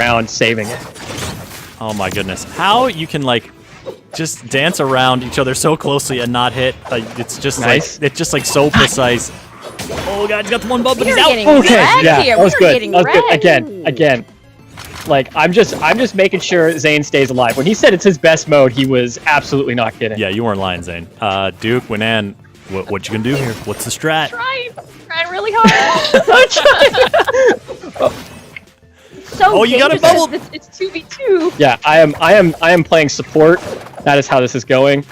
around saving it. Oh my goodness. How you can like just dance around each other so closely and not hit. It's just Nice. like it's just like so precise. Oh god, he's got the one bump, but he's out. Okay, yeah, that was good. That was good. Again. Like I'm just making sure Zane stays alive. When he said it's his best mode, he was absolutely not kidding. Yeah, you weren't lying, Zane. Duke, Winan, what you gonna do here? What's the strat? Trying really hard. I'm trying. So you got a bubble. It's 2v2. Yeah, I am playing support. That is how this is going.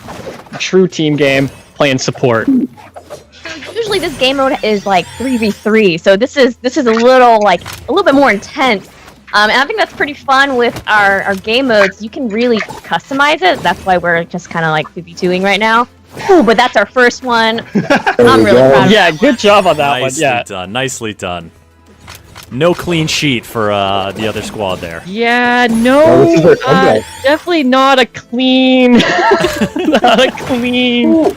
True team game, playing support. Usually this game mode is like 3v3, so this is a little bit more intense. And I think that's pretty fun with our game modes. You can really customize it. That's why we're just kind of like 2v2ing right now. Ooh, but that's our first one. I'm really proud of Yeah, that good job on that one. Yeah. Done. Nicely done. No clean sheet for the other squad there. Yeah, no, definitely not a clean, not a clean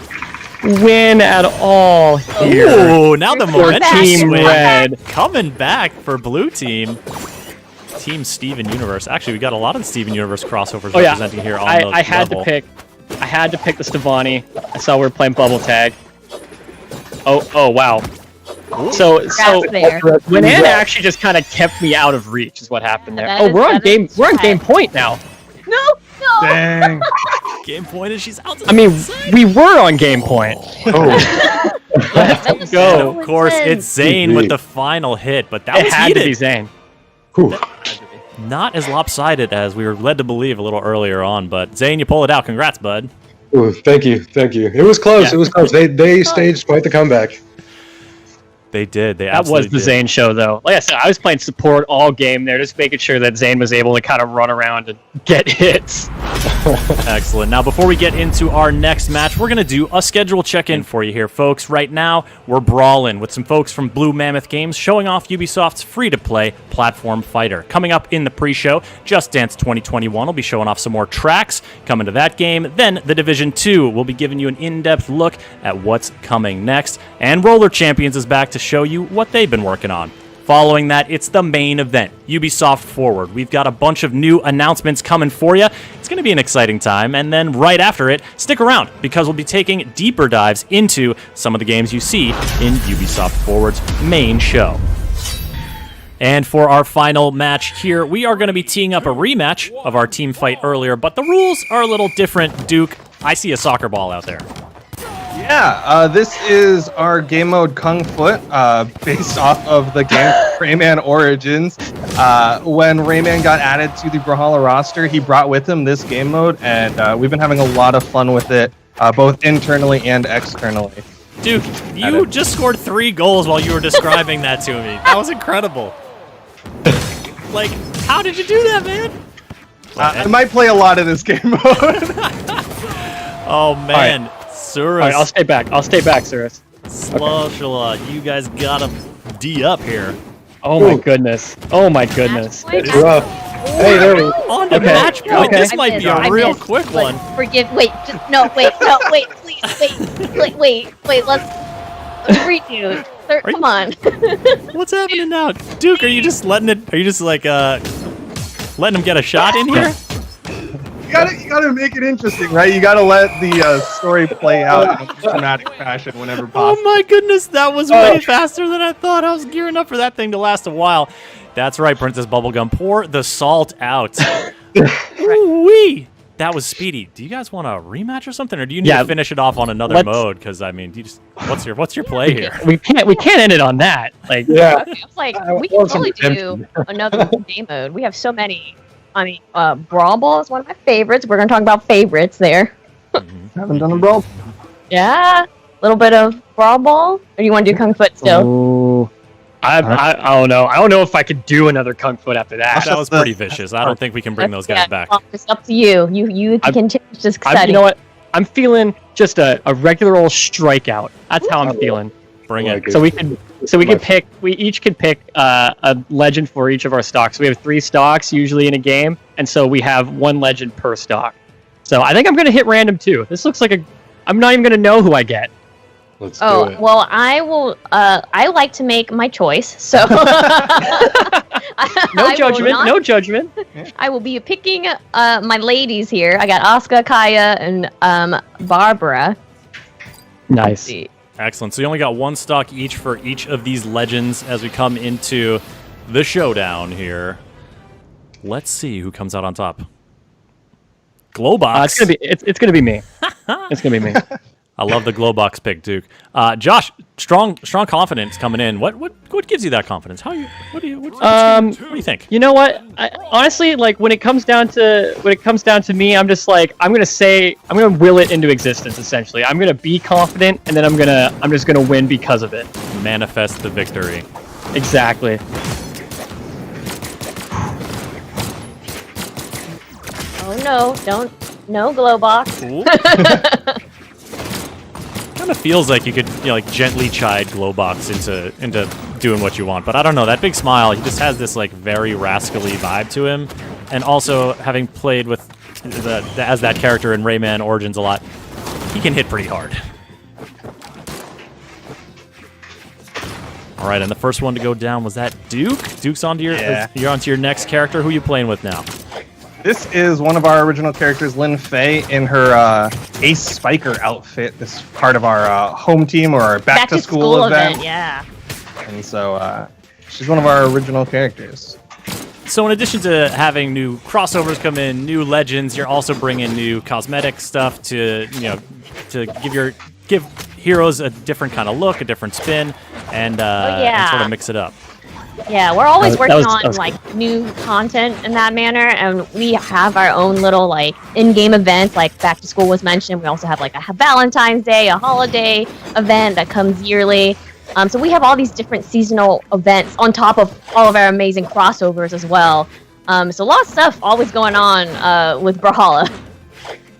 win at all here. Ooh, now the momentum Team swing. Red. Coming back for blue team. Team Steven Universe. Actually, we got a lot of the Steven Universe crossovers representing here on the I had level. I had to pick the Stevani. I saw we were playing bubble tag. Oh wow. So Winan actually just kind of kept me out of reach is what happened there. We're on game point now. No. Dang. Game point and she's out. I mean, we were on game point. Oh. Let's And go. of course, it's Zane with the final hit, but that It was had heated. to be Zane. Whew. Not as lopsided as we were led to believe a little earlier on, but Zane, you pull it out. Congrats, bud. Ooh, thank you. It was close. Yeah. It was close. They staged quite the comeback. They did. They That absolutely was the did. Zane show, though. Like I said, I was playing support all game there, just making sure that Zane was able to kind of run around and get hits. Excellent. Now, before we get into our next match, we're going to do a schedule check-in for you here, folks. Right now, we're brawling with some folks from Blue Mammoth Games showing off Ubisoft's free-to-play platform fighter. Coming up in the pre-show, Just Dance 2021 will be showing off some more tracks coming to that game. Then, The Division 2 will be giving you an in-depth look at what's coming next. And Roller Champions is back to show you what they've been working on. Following that, it's the main event, Ubisoft Forward. We've got a bunch of new announcements coming for you. It's going to be an exciting time. And then right after it, stick around because we'll be taking deeper dives into some of the games you see in Ubisoft Forward's main show. And for our final match here, we are going to be teeing up a rematch of our team fight earlier, but the rules are a little different. Duke, I see a soccer ball out there. Yeah, this is our game mode Kung Foot, based off of the game Rayman Origins. When Rayman got added to the Brawlhalla roster, he brought with him this game mode, and we've been having a lot of fun with it, both internally and externally. Duke, you just scored 3 goals while you were describing that to me. That was incredible. Like, how did you do that, man? I might play a lot of this game mode. Oh, man. All right, I'll stay back, Surus. Sloshala, you guys got him D up here. Oh my goodness. Oh my goodness. It's rough. Hey, there we go. On to match point. Okay. This might be a real quick one. Wait, let's redo. Come on. What's happening now? Duke, are you just letting letting him get a shot in here? You gotta make it interesting, right? You gotta let the story play out in a dramatic fashion whenever possible. Oh my goodness, that was way faster than I thought. I was gearing up for that thing to last a while. That's right, Princess Bubblegum. Pour the salt out. Ooh-wee. That was speedy. Do you guys want a rematch or something, or do you need to finish it off on another mode? Because I mean, what's your play here? We can't end it on that. Like It's like we can totally do another game mode. We have so many. I mean, Brawl Ball is one of my favorites. We're gonna talk about favorites there. Haven't done a brawl. Yeah, a little bit of Brawl Ball. Or do you want to do Kung Foot still? Ooh. I don't know. I don't know if I could do another Kung Foot after that. That was pretty vicious. I don't think we can bring those guys back. It's up to you. You can change this setting. You know what? I'm feeling just a regular old strikeout. That's how I'm feeling. Bring it. So we can pick. We each can pick a legend for each of our stocks. We have 3 stocks usually in a game, and so we have 1 legend per stock. So I think I'm gonna hit random too. This looks like I'm not even gonna know who I get. Let's do it. Well, I will. I like to make my choice, so No judgment. No judgment. I will be picking my ladies here. I got Asuka, Kaya, and Barbara. Nice. Excellent. So you only got one stock each for each of these legends as we come into the showdown here. Let's see who comes out on top. Glowbox. It's gonna be me. It's gonna be me. I love the Glowbox pick, Duke. Josh, strong confidence coming in. What gives you that confidence? What do you think? You know what? Honestly, like when it comes down to me, I'm just like I'm gonna will it into existence. Essentially, I'm gonna be confident, and then I'm just gonna win because of it. Manifest the victory. Exactly. Oh no! No Glowbox. Kind of feels like you could, like gently chide Glowbox into doing what you want, but I don't know. That big smile, he just has this like very rascally vibe to him, and also having played with as that character in Rayman Origins a lot, he can hit pretty hard. All right, and the first one to go down was that Duke. Duke's onto you're onto your next character. Who are you playing with now? This is one of our original characters, Lin Fei, in her Ace Spiker outfit. This is part of our home team or our back to school event. Yeah. And so she's one of our original characters. So in addition to having new crossovers come in, new legends, you're also bringing new cosmetic stuff to give heroes a different kind of look, a different spin, and sort of mix it up. Yeah, we're always working on like new content in that manner, and we have our own little like in-game events. Like back to school was mentioned. We also have like a Valentine's Day, a holiday event that comes yearly. So we have all these different seasonal events on top of all of our amazing crossovers as well. So a lot of stuff always going on with Brawlhalla.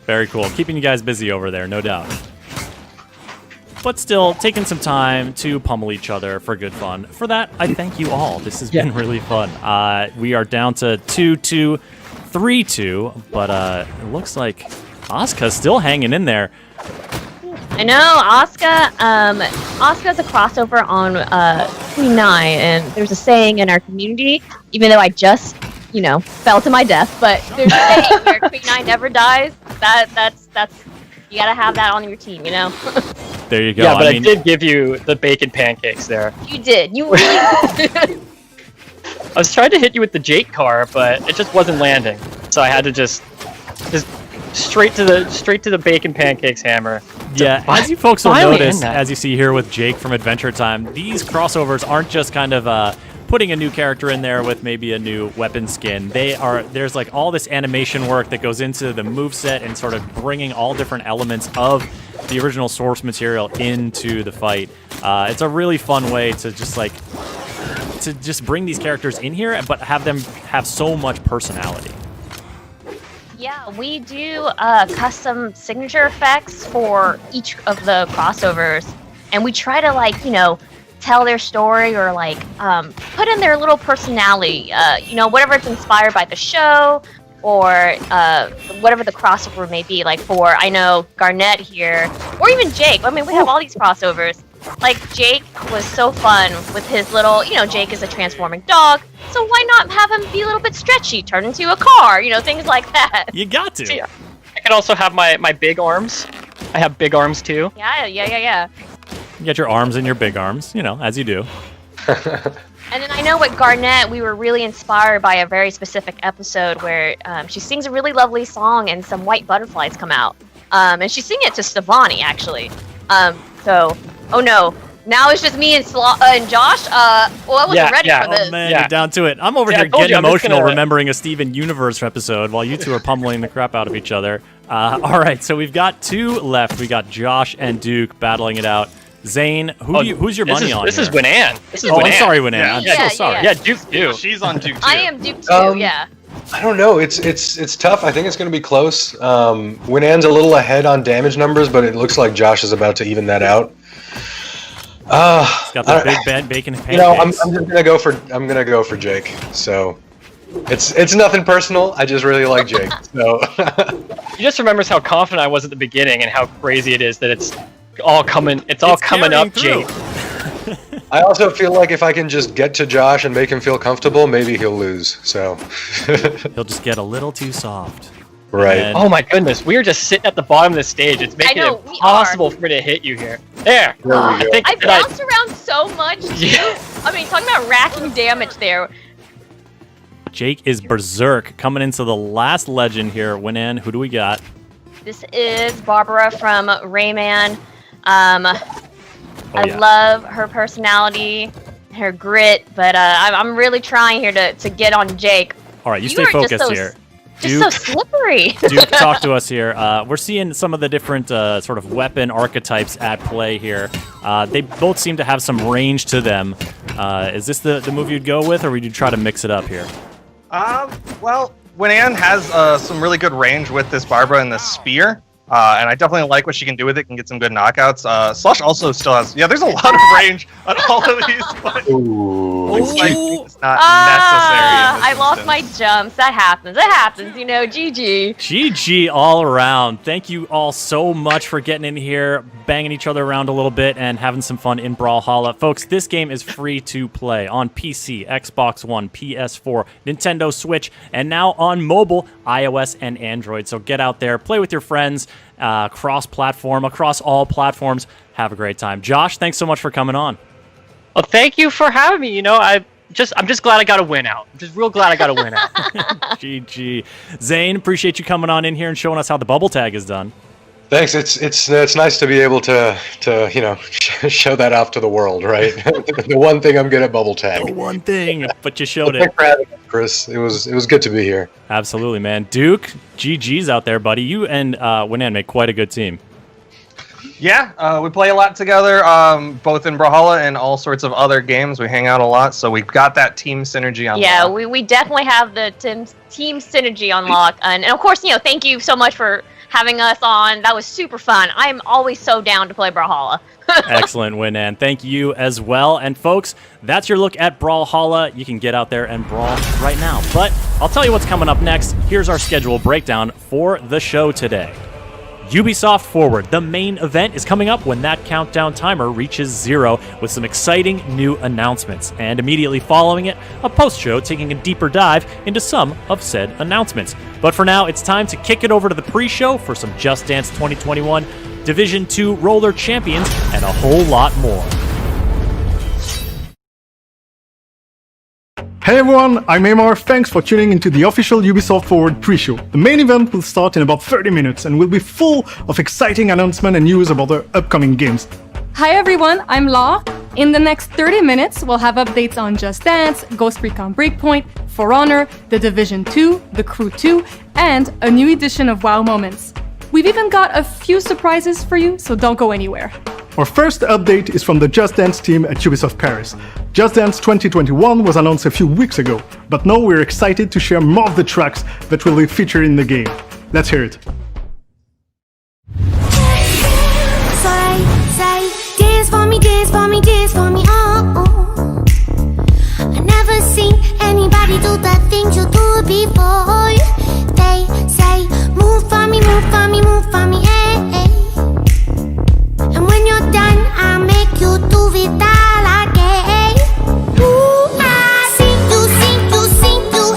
Very cool. Keeping you guys busy over there, no doubt. But still, taking some time to pummel each other for good fun. For that, I thank you all. This has been really fun. We are down to 2-2, 3-2, but it looks like Asuka's still hanging in there. I know, Asuka. Asuka's a crossover on Queen Nai, and there's a saying in our community, even though I just, fell to my death, but there's a saying where Queen Nai never dies. That's you gotta have that on your team, There you go. Yeah, but I did give you the bacon pancakes there. You did. You really did. I was trying to hit you with the Jake car, but it just wasn't landing. So I had to just straight to the bacon pancakes hammer. Yeah, as you folks will notice, as you see here with Jake from Adventure Time, these crossovers aren't just kind of putting a new character in there with maybe a new weapon skin. There's like all this animation work that goes into the moveset and sort of bringing all different elements of the original source material into the fight. It's a really fun way to just bring these characters in here, but have them have so much personality. Yeah, we do custom signature effects for each of the crossovers, and we try to tell their story or put in their little personality. Whatever it's inspired by the show or whatever the crossover may be. Like I know Garnet here, or even Jake. I mean, we have all these crossovers. Like Jake was so fun with his little, Jake is a transforming dog, so why not have him be a little bit stretchy, turn into a car, things like that. You got to. Yeah. I can also have my big arms. I have big arms too. Yeah. You got your arms and your big arms, as you do. And then I know with Garnet, we were really inspired by a very specific episode where she sings a really lovely song and some white butterflies come out. And she's singing it to Stevani, actually. Oh no, now it's just me and Josh. I wasn't ready for this. Oh man, you're down to it. I'm over here getting emotional remembering a Steven Universe episode while you two are pummeling the crap out of each other. All right, so we've got two left. We got Josh and Duke battling it out. Zane, who's your money on? This is Winan. I'm sorry, Winan. I'm so sorry. Yeah, Duke too. She's on Duke too. I am Duke too. Yeah. I don't know. It's tough. I think it's going to be close. Winan's a little ahead on damage numbers, but it looks like Josh is about to even that out. He's got the big bad bacon pancakes. I'm just gonna go for Jake. So it's nothing personal. I just really like Jake. So he just remembers how confident I was at the beginning and how crazy it is that it's all coming. It's all coming up, carrying Jake. I also feel like if I can just get to Josh and make him feel comfortable, maybe he'll lose. So He'll just get a little too soft. right. And- Oh my goodness, we are just sitting at the bottom of the stage. It's making know, it we impossible for me to hit you here. There. There we go. I that I- bounced around so much, too. Yeah. I mean, talking about racking damage there. Jake is berserk coming into the last legend here. Winan, who do we got? This is Barbara from Rayman. I yeah. love her personality, her grit, but I'm really trying here to get on Jake. All right, you You stay are just focused so- here. Just so slippery. Duke, talk to us here. We're seeing some of the different sort of weapon archetypes at play here. They both seem to have some range to them. Is this the move you'd go with, or would you try to mix it up here? Well, Winan has some really good range with this Barbara and the spear. And I definitely like what she can do with it. Can get some good knockouts. Slush also still has. Yeah, there's a lot of range on all of these, but Ooh. it's not necessary. I lost my jumps. That happens. It happens, you know. GG. GG all around. Thank you all so much for getting in here, banging each other around a little bit, and having some fun in Brawlhalla. Folks, this game is free to play on PC, Xbox One, PS4, Nintendo Switch, and now on mobile, iOS and Android. So get out there, play with your friends, cross-platform, across all platforms. Have a great time. Josh, thanks so much for coming on. Well, thank you for having me. You know, I'm just glad I got a win out. I'm just real glad I got a win out. GG. Zane, appreciate you coming on in here and showing us how the bubble tag is done. Thanks. It's nice to be able to show that off to the world, right? The one thing I'm good at, bubble tag. The one thing, but you showed it. Thanks for having me, Chris. It was good to be here. Absolutely, man. Duke, GG's out there, buddy. You and Winan make quite a good team. Yeah, we play a lot together, both in Brawlhalla and all sorts of other games. We hang out a lot, so we've got that team synergy on. Yeah, lock. we definitely have the team synergy on lock. And of course, you know, thank you so much for having us on. That was super fun. I'm always so down to play Brawlhalla. Excellent, Winan. Thank you as well. And folks, that's your look at Brawlhalla. You can get out there and brawl right now. But I'll tell you what's coming up next. Here's our schedule breakdown for the show today. Ubisoft Forward, the main event, is coming up when that countdown timer reaches 0 with some exciting new announcements. And immediately following it, a post-show taking a deeper dive into some of said announcements. But for now, it's time to kick it over to the pre-show for some Just Dance 2021, Division 2 Roller Champions, and a whole lot more. Hey everyone, I'm Amar. Thanks for tuning into the official Ubisoft Forward pre-show. The main event will start in about 30 minutes and will be full of exciting announcements and news about the upcoming games. Hi everyone, I'm Law. In the next 30 minutes, we'll have updates on Just Dance, Ghost Recon Breakpoint, For Honor, The Division 2, The Crew 2, and a new edition of WoW Moments. We've even got a few surprises for you, so don't go anywhere. Our first update is from the Just Dance team at Ubisoft Paris. Just Dance 2021 was announced a few weeks ago, but now we're excited to share more of the tracks that will be featured in the game. Let's hear it. Dance for me, dance for me, dance for me, oh, oh. I never seen anybody do the things you do before. They say, move for me, move for me, move for me, eh, eh. And when you're done, I'll make you do it all again. Ooh, I sing you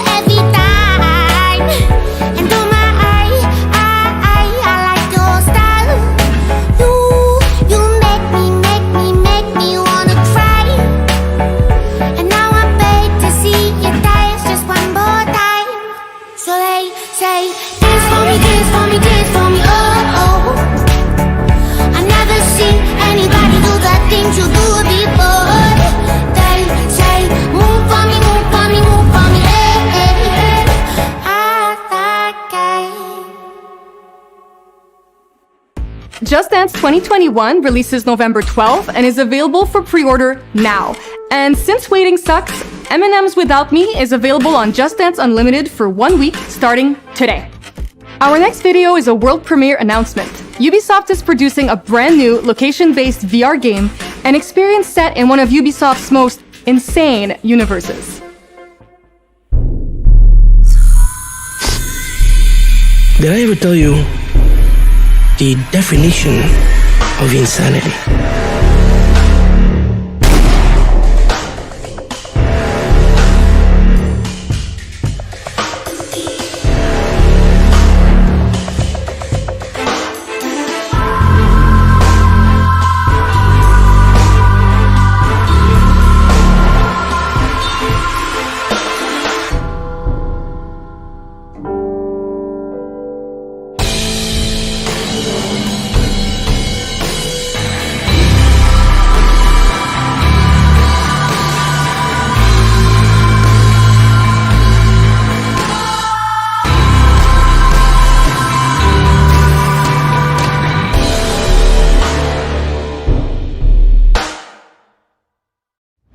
every time. And oh my, I like your style. You make me wanna cry. And now I beg to see you dance just one more time. So they say, dance for me, dance for me, dance for me, oh, oh. I never seen anybody do the things you do before. They say, move for me, move for me, move for me, eh, eh, eh. I like it. Just Dance 2021 releases November 12th and is available for pre-order now. And since waiting sucks, M&M's Without Me is available on Just Dance Unlimited for 1 week starting today. Our next video is a world premiere announcement. Ubisoft is producing a brand new location-based VR game, an experience set in one of Ubisoft's most insane universes. Did I ever tell you the definition of insanity.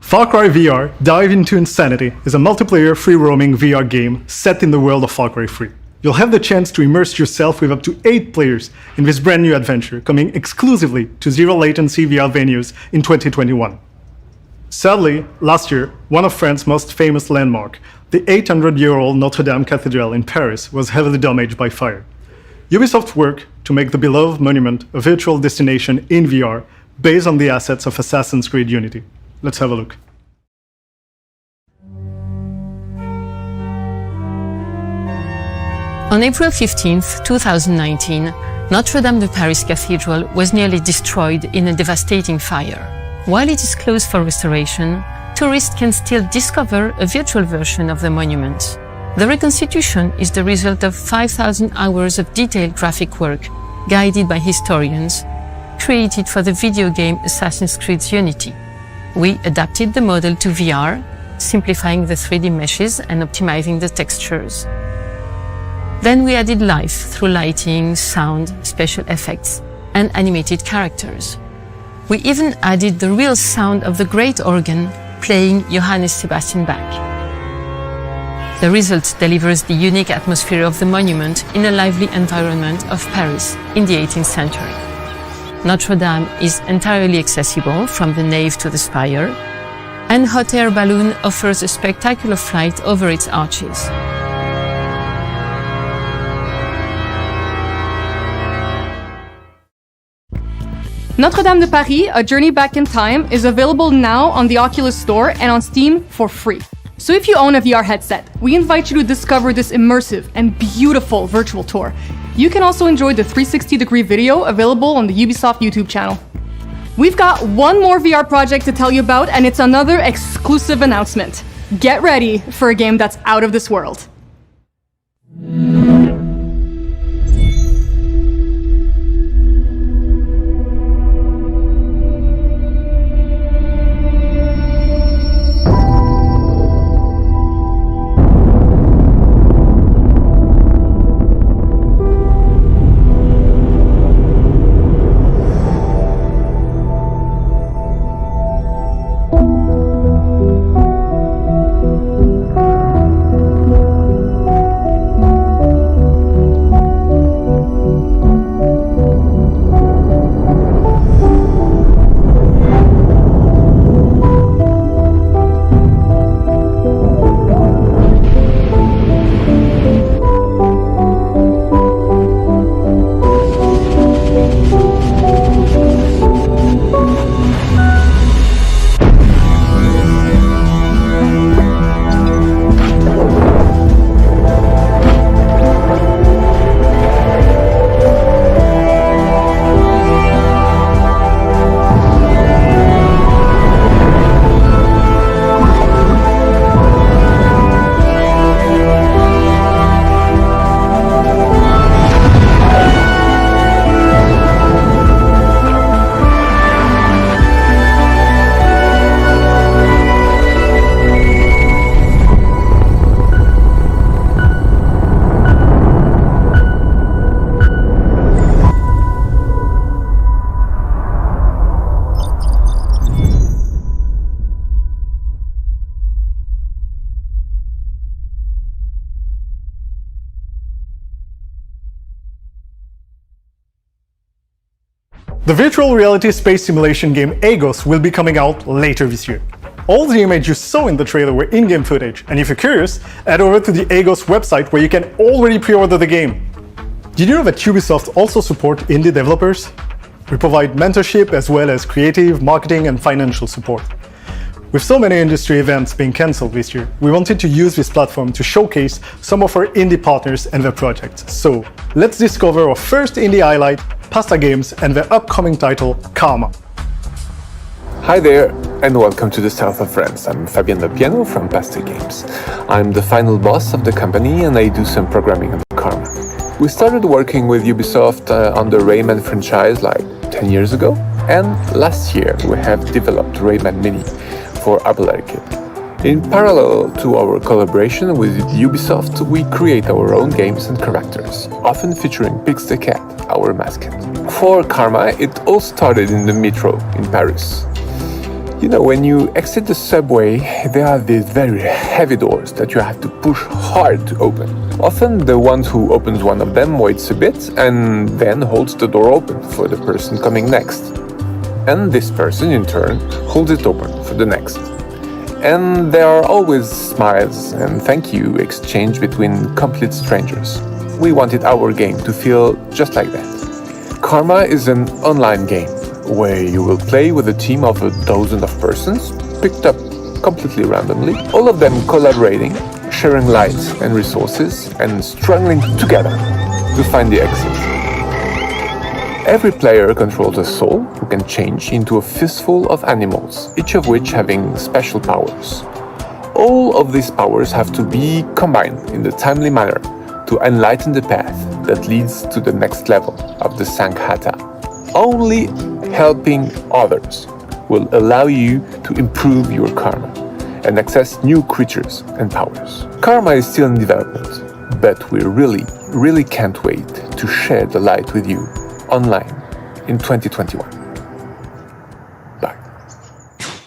Far Cry VR Dive into Insanity is a multiplayer free-roaming VR game set in the world of Far Cry 3. You'll have the chance to immerse yourself with up to 8 players in this brand new adventure coming exclusively to zero latency VR venues in 2021. Sadly, last year, one of France's most famous landmarks, the 800-year-old Notre Dame Cathedral in Paris, was heavily damaged by fire. Ubisoft worked to make the beloved monument a virtual destination in VR based on the assets of Assassin's Creed Unity. Let's have a look. On April 15, 2019, Notre Dame de Paris Cathedral was nearly destroyed in a devastating fire. While it is closed for restoration, tourists can still discover a virtual version of the monument. The reconstitution is the result of 5,000 hours of detailed graphic work, guided by historians, created for the video game Assassin's Creed Unity. We adapted the model to VR, simplifying the 3D meshes and optimizing the textures. Then we added life through lighting, sound, special effects, and animated characters. We even added the real sound of the great organ playing Johannes Sebastian Bach. The result delivers the unique atmosphere of the monument in a lively environment of Paris in the 18th century. Notre Dame is entirely accessible from the nave to the spire, and hot air balloon offers a spectacular flight over its arches. Notre Dame de Paris, A Journey Back in Time, is available now on the Oculus Store and on Steam for free. So if you own a VR headset, we invite you to discover this immersive and beautiful virtual tour. You can also enjoy the 360-degree video available on the Ubisoft YouTube channel. We've got one more VR project to tell you about, and it's another exclusive announcement. Get ready for a game that's out of this world. The virtual reality space simulation game Agos will be coming out later this year. All the images you saw in the trailer were in-game footage, and if you're curious, head over to the Agos website where you can already pre-order the game. Did you know that Ubisoft also support indie developers? We provide mentorship as well as creative, marketing and financial support. With so many industry events being cancelled this year, we wanted to use this platform to showcase some of our indie partners and their projects. So, let's discover our first indie highlight, Pasta Games, and their upcoming title, Karma. Hi there, and welcome to the south of France. I'm Fabien Lepiano from Pasta Games. I'm the final boss of the company and I do some programming on Karma. We started working with Ubisoft on the Rayman franchise like 10 years ago, and last year we have developed Rayman Mini for Apple Arcade. In parallel to our collaboration with Ubisoft, we create our own games and characters, often featuring Pix the Cat, our mascot. For Karma, it all started in the metro in Paris. You know, when you exit the subway, there are these very heavy doors that you have to push hard to open. Often the one who opens one of them waits a bit and then holds the door open for the person coming next. And this person, in turn, holds it open for the next. And there are always smiles and thank you exchanged between complete strangers. We wanted our game to feel just like that. Karma is an online game where you will play with a team of a dozen of persons, picked up completely randomly, all of them collaborating, sharing light and resources, and struggling together to find the exit. Every player controls a soul who can change into a fistful of animals, each of which having special powers. All of these powers have to be combined in a timely manner to enlighten the path that leads to the next level of the Sankhata. Only helping others will allow you to improve your karma and access new creatures and powers. Karma is still in development, but we really can't wait to share the light with you online in 2021. Bye.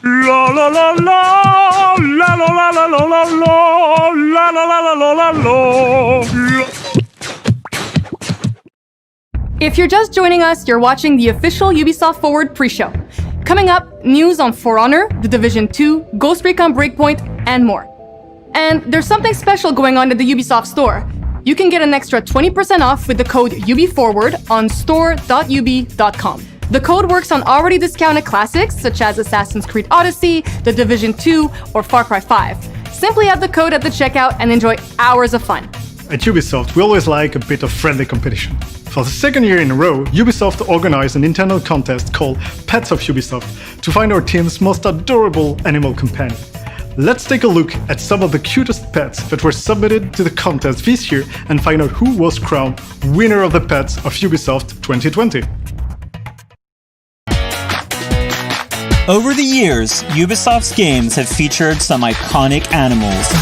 La la la la la la la la la la la la la la la. If you're just joining us, you're watching the official Ubisoft Forward pre-show. Coming up, news on For Honor, The Division 2, Ghost Recon Breakpoint, and more. And there's something special going on at the Ubisoft store. You can get an extra 20% off with the code UbiForward on store.ubi.com. The code works on already discounted classics such as Assassin's Creed Odyssey, The Division 2, or Far Cry 5. Simply add the code at the checkout and enjoy hours of fun. At Ubisoft, we always like a bit of friendly competition. For the second year in a row, Ubisoft organized an internal contest called Pets of Ubisoft to find our team's most adorable animal companion. Let's take a look at some of the cutest pets that were submitted to the contest this year and find out who was crowned winner of the Pets of Ubisoft 2020. Over the years, Ubisoft's games have featured some iconic animals,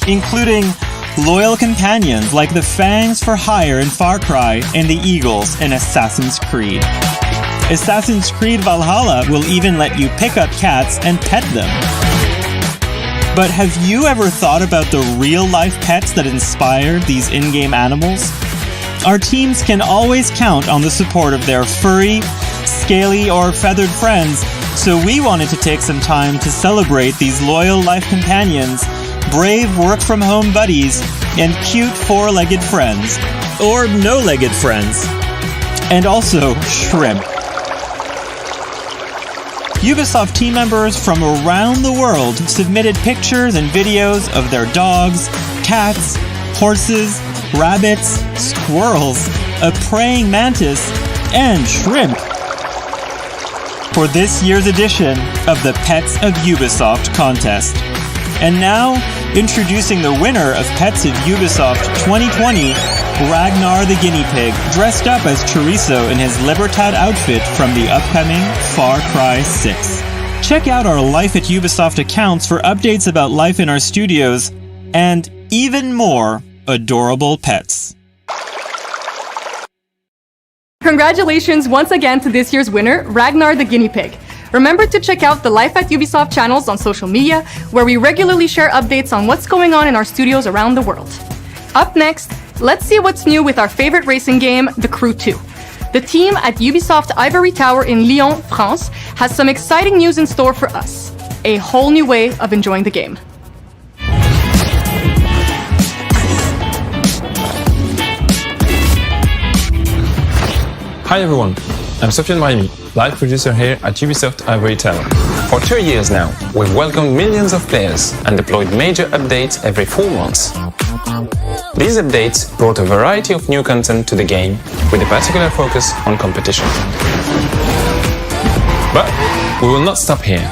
including loyal companions like the Fangs for Hire in Far Cry and the Eagles in Assassin's Creed. Assassin's Creed Valhalla will even let you pick up cats and pet them. But have you ever thought about the real-life pets that inspired these in-game animals? Our teams can always count on the support of their furry, scaly, or feathered friends, so we wanted to take some time to celebrate these loyal life companions, brave work-from-home buddies, and cute four-legged friends. Or no-legged friends. And also, shrimp. Ubisoft team members from around the world submitted pictures and videos of their dogs, cats, horses, rabbits, squirrels, a praying mantis, and shrimp for this year's edition of the Pets of Ubisoft contest. And now, introducing the winner of Pets of Ubisoft 2020, Ragnar the Guinea Pig, dressed up as Chorizo in his Libertad outfit from the upcoming Far Cry 6. Check out our Life at Ubisoft accounts for updates about life in our studios and even more adorable pets. Congratulations once again to this year's winner, Ragnar the Guinea Pig. Remember to check out the Life at Ubisoft channels on social media, where we regularly share updates on what's going on in our studios around the world. Up next, let's see what's new with our favorite racing game, The Crew 2. The team at Ubisoft Ivory Tower in Lyon, France, has some exciting news in store for us. A whole new way of enjoying the game. Hi everyone, I'm Sofiane Brahimi, live producer here at Ubisoft Ivory Tower. For 2 years now, we've welcomed millions of players and deployed major updates every 4 months. These updates brought a variety of new content to the game, with a particular focus on competition. But we will not stop here.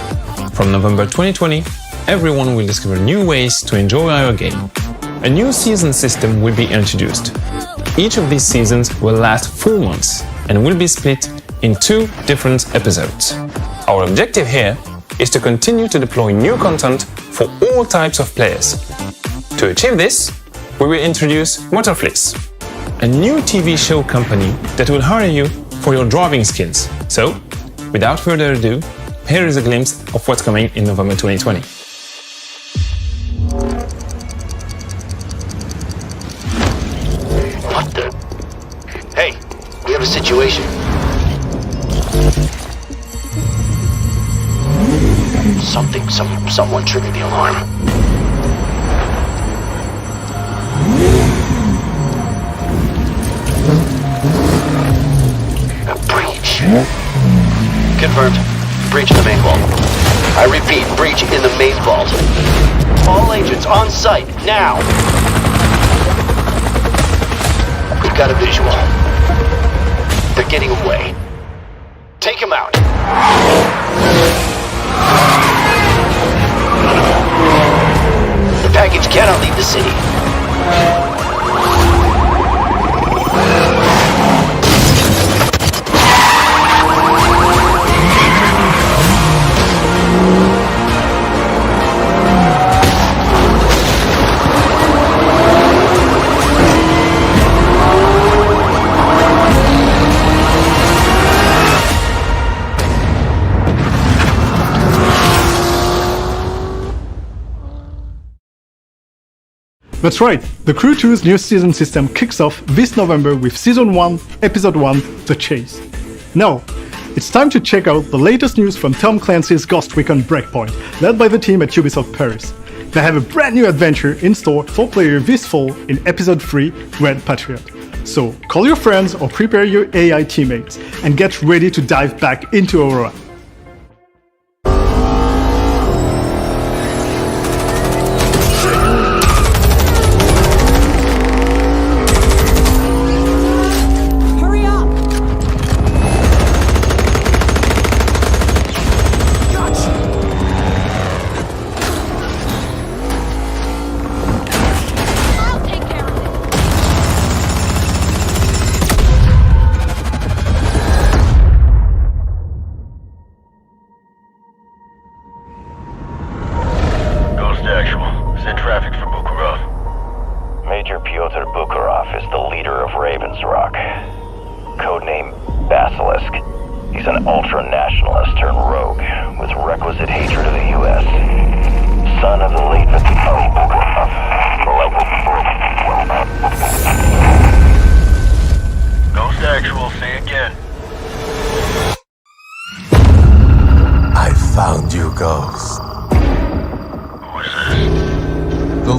From November 2020, everyone will discover new ways to enjoy our game. A new season system will be introduced. Each of these seasons will last 4 months and will be split in 2 different episodes. Our objective here is to continue to deploy new content for all types of players. To achieve this, we will introduce Motorflix, a new TV show company that will hire you for your driving skills. So, without further ado, here is a glimpse of what's coming in November 2020. What the? Hey, we have a situation. Someone triggered the alarm. A breach. Confirmed. Breach in the main vault. I repeat, breach in the main vault. All agents on site, now! We've got a visual. They're getting away. Take him out. The package cannot leave the city. That's right, the Crew 2's new season system kicks off this November with Season 1, Episode 1, The Chase. Now, it's time to check out the latest news from Tom Clancy's Ghost Recon Breakpoint, led by the team at Ubisoft Paris. They have a brand new adventure in store for players this fall in Episode 3, Red Patriot. So, call your friends or prepare your AI teammates, and get ready to dive back into Aurora.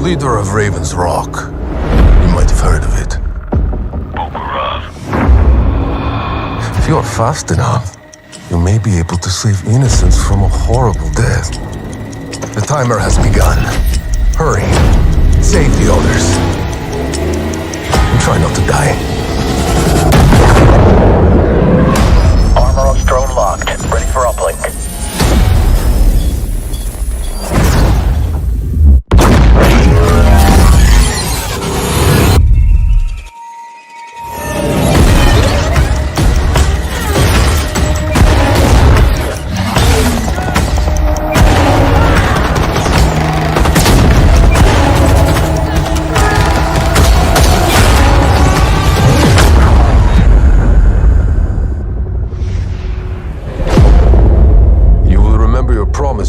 Leader of Raven's Rock. You might have heard of it. Bukarov. If you're fast enough, you may be able to save innocents from a horrible death. The timer has begun. Hurry. Save the others. And try not to die. Armor on drone locked. Ready for uplink.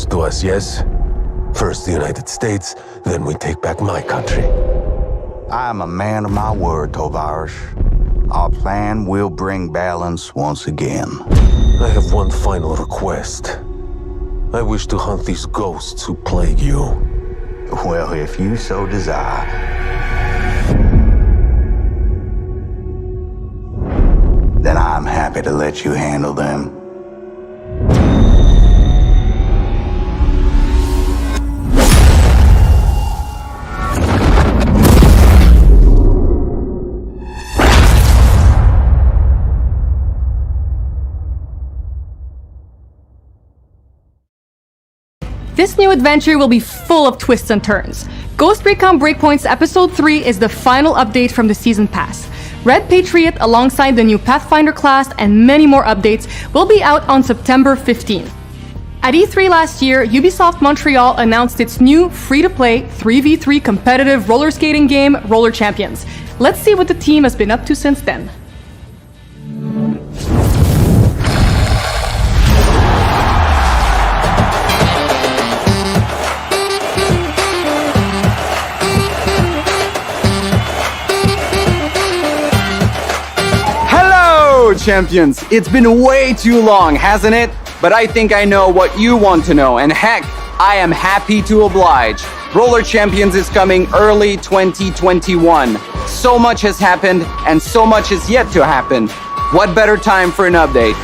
To us, yes? First the United States, then we take back my country. I am a man of my word, Tovarsh. Our plan will bring balance once again. I have one final request. I wish to hunt these ghosts who plague you. Well, if you so desire. Then I'm happy to let let you handle them. This new adventure will be full of twists and turns. Ghost Recon Breakpoint's Episode 3 is the final update from the Season Pass. Red Patriot, alongside the new Pathfinder class and many more updates, will be out on September 15th. At E3 last year, Ubisoft Montreal announced its new free-to-play 3v3 competitive roller skating game, Roller Champions. Let's see what the team has been up to since then. Champions, it's been way too long, hasn't it? But I think I know what you want to know, and heck, I am happy to oblige. Roller Champions is coming early 2021. So much has happened, and so much is yet to happen. What better time for an update?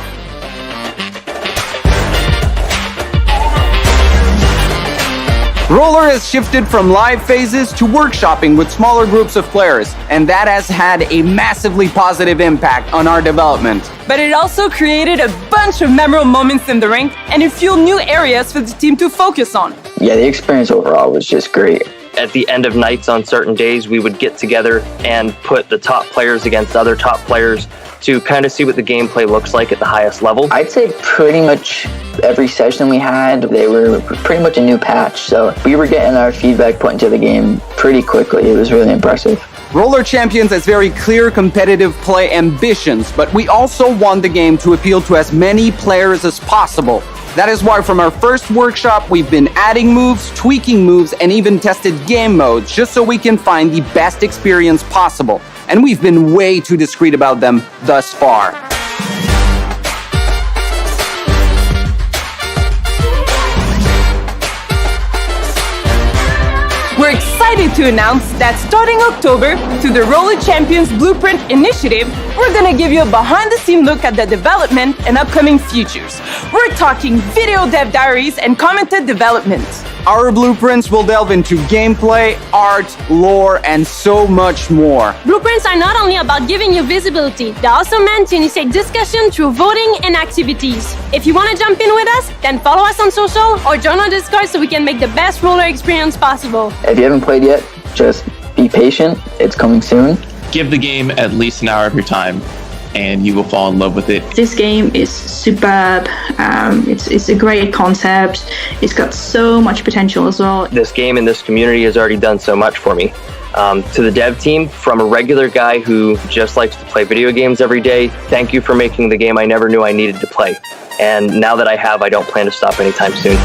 Roller has shifted from live phases to workshopping with smaller groups of players, and that has had a massively positive impact on our development. But it also created a bunch of memorable moments in the ring, and it fueled new areas for the team to focus on. Yeah, the experience overall was just great. At the end of nights on certain days, we would get together and put the top players against other top players to kind of see what the gameplay looks like at the highest level. I'd say pretty much every session we had, they were pretty much a new patch. So we were getting our feedback put into the game pretty quickly. It was really impressive. Roller Champions has very clear competitive play ambitions, but we also want the game to appeal to as many players as possible. That is why from our first workshop, we've been adding moves, tweaking moves, and even tested game modes just so we can find the best experience possible. And we've been way too discreet about them thus far. We're excited to announce that starting October, through the Roller Champions Blueprint Initiative, we're gonna give you a behind-the-scenes look at the development and upcoming features. We're talking video dev diaries and commented development. Our blueprints will delve into gameplay, art, lore, and so much more. Blueprints are not only about giving you visibility, they're also meant to initiate discussion through voting and activities. If you want to jump in with us, then follow us on social or join our Discord so we can make the best roller experience possible. If you haven't played yet, just be patient. It's coming soon. Give the game at least an hour of your time, and you will fall in love with it. This game is superb. It's a great concept. It's got so much potential as well. This game and this community has already done so much for me. To the dev team, from a regular guy who just likes to play video games every day, thank you for making the game I never knew I needed to play. And now that I have, I don't plan to stop anytime soon.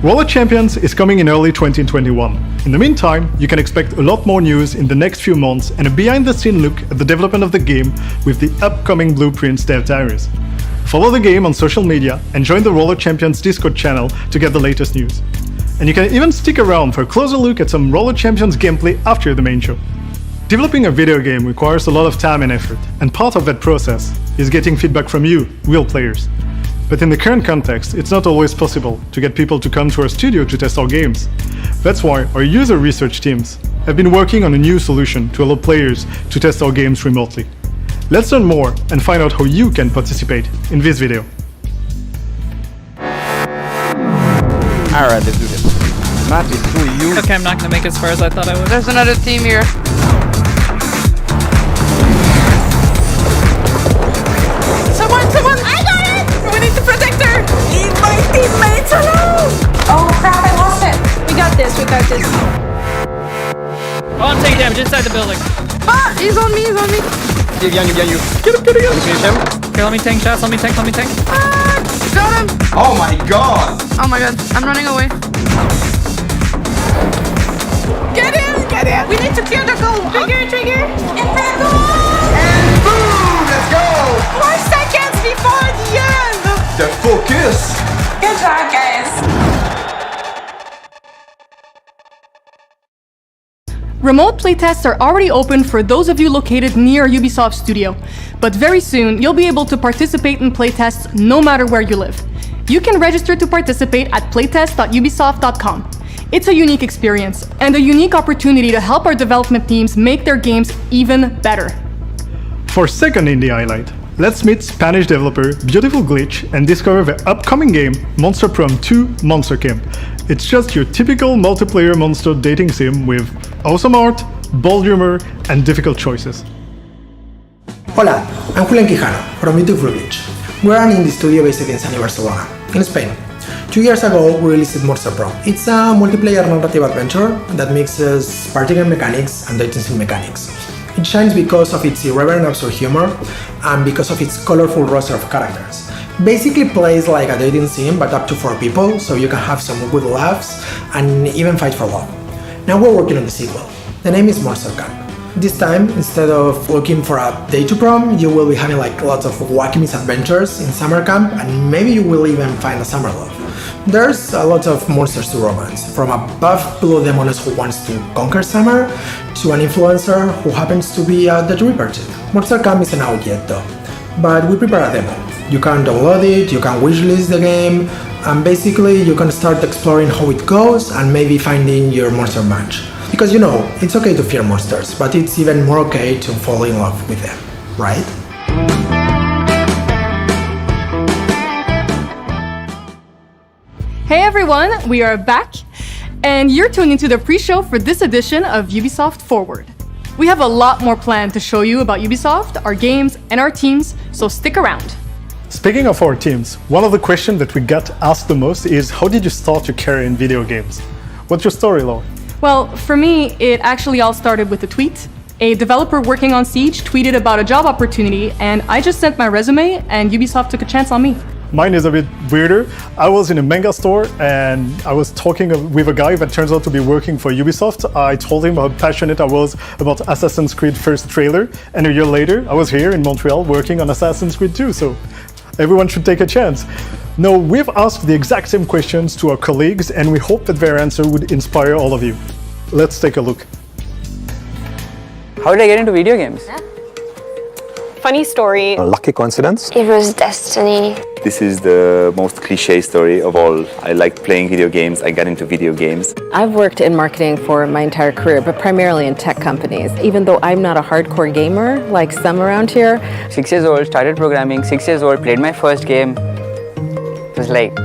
Roller Champions is coming in early 2021. In the meantime, you can expect a lot more news in the next few months and a behind-the-scenes look at the development of the game with the upcoming Blueprints dev diaries. Follow the game on social media and join the Roller Champions Discord channel to get the latest news. And you can even stick around for a closer look at some Roller Champions gameplay after the main show. Developing a video game requires a lot of time and effort, and part of that process is getting feedback from you, real players. But in the current context, it's not always possible to get people to come to our studio to test our games. That's why our user research teams have been working on a new solution to allow players to test our games remotely. Let's learn more and find out how you can participate in this video. Alright, let's do this. Matt is through you. Okay, I'm not gonna make it as far as I thought I would. There's another team here. Someone! I got it! We need the protector! Leave my teammates alone! Oh crap, I lost it! We got this. Oh, I'm taking damage inside the building. Ah! He's on me! Behind you. Get him! Finish him. Okay, let me tank shots, let me tank. Ah! Got him! Oh my god! Oh my god, I'm running away. Get him! We need to clear the goal! Trigger! In front of the goal! And boom! Let's go! 4 seconds before the end! The focus! Good job, guys! Remote playtests are already open for those of you located near Ubisoft studio, but very soon you'll be able to participate in playtests no matter where you live. You can register to participate at playtest.ubisoft.com. It's a unique experience and a unique opportunity to help our development teams make their games even better. For second indie highlight, let's meet Spanish developer Beautiful Glitch and discover the upcoming game Monster Prom 2 Monster Camp. It's just your typical multiplayer monster dating sim with awesome art, bold humor, and difficult choices. Hola, I'm Julián Quijano from Beautiful Glitch. We're an indie studio based in San Barcelona, in Spain. 2 years ago, we released Monster Prom. It's a multiplayer narrative adventure that mixes party game mechanics and dating sim mechanics. It shines because of its irreverent absurd humor and because of its colorful roster of characters. Basically plays like a dating sim but up to 4 people, so you can have some good laughs and even fight for love. Now we're working on the sequel. The name is Monster Camp. This time, instead of looking for a day to prom, you will be having like lots of wacky misadventures in summer camp, and maybe you will even find a summer love. There's a lot of monsters to romance, from a buff blue demoness who wants to conquer summer, to an influencer who happens to be a Dead Reaper chick. Monster Camp isn't out yet though, but we prepare a demo. You can download it, you can wishlist the game, and basically you can start exploring how it goes and maybe finding your monster match. Because you know, it's okay to fear monsters, but it's even more okay to fall in love with them, right? Hey everyone, we are back, and you're tuned into the pre-show for this edition of Ubisoft Forward. We have a lot more planned to show you about Ubisoft, our games, and our teams, so stick around. Speaking of our teams, one of the questions that we got asked the most is how did you start your career in video games? What's your story, Laura? Well, for me, it actually all started with a tweet. A developer working on Siege tweeted about a job opportunity, and I just sent my resume, and Ubisoft took a chance on me. Mine is a bit weirder. I was in a manga store and I was talking with a guy that turns out to be working for Ubisoft. I told him how passionate I was about Assassin's Creed first trailer, and a year later I was here in Montreal working on Assassin's Creed 2, so everyone should take a chance. Now, we've asked the exact same questions to our colleagues and we hope that their answer would inspire all of you. Let's take a look. How did I get into video games? Funny story. A lucky coincidence? It was destiny. This is the most cliche story of all. I liked playing video games, I got into video games. I've worked in marketing for my entire career, but primarily in tech companies. Even though I'm not a hardcore gamer like some around here. 6 years old, started programming, 6 years old, played my first game. It was like,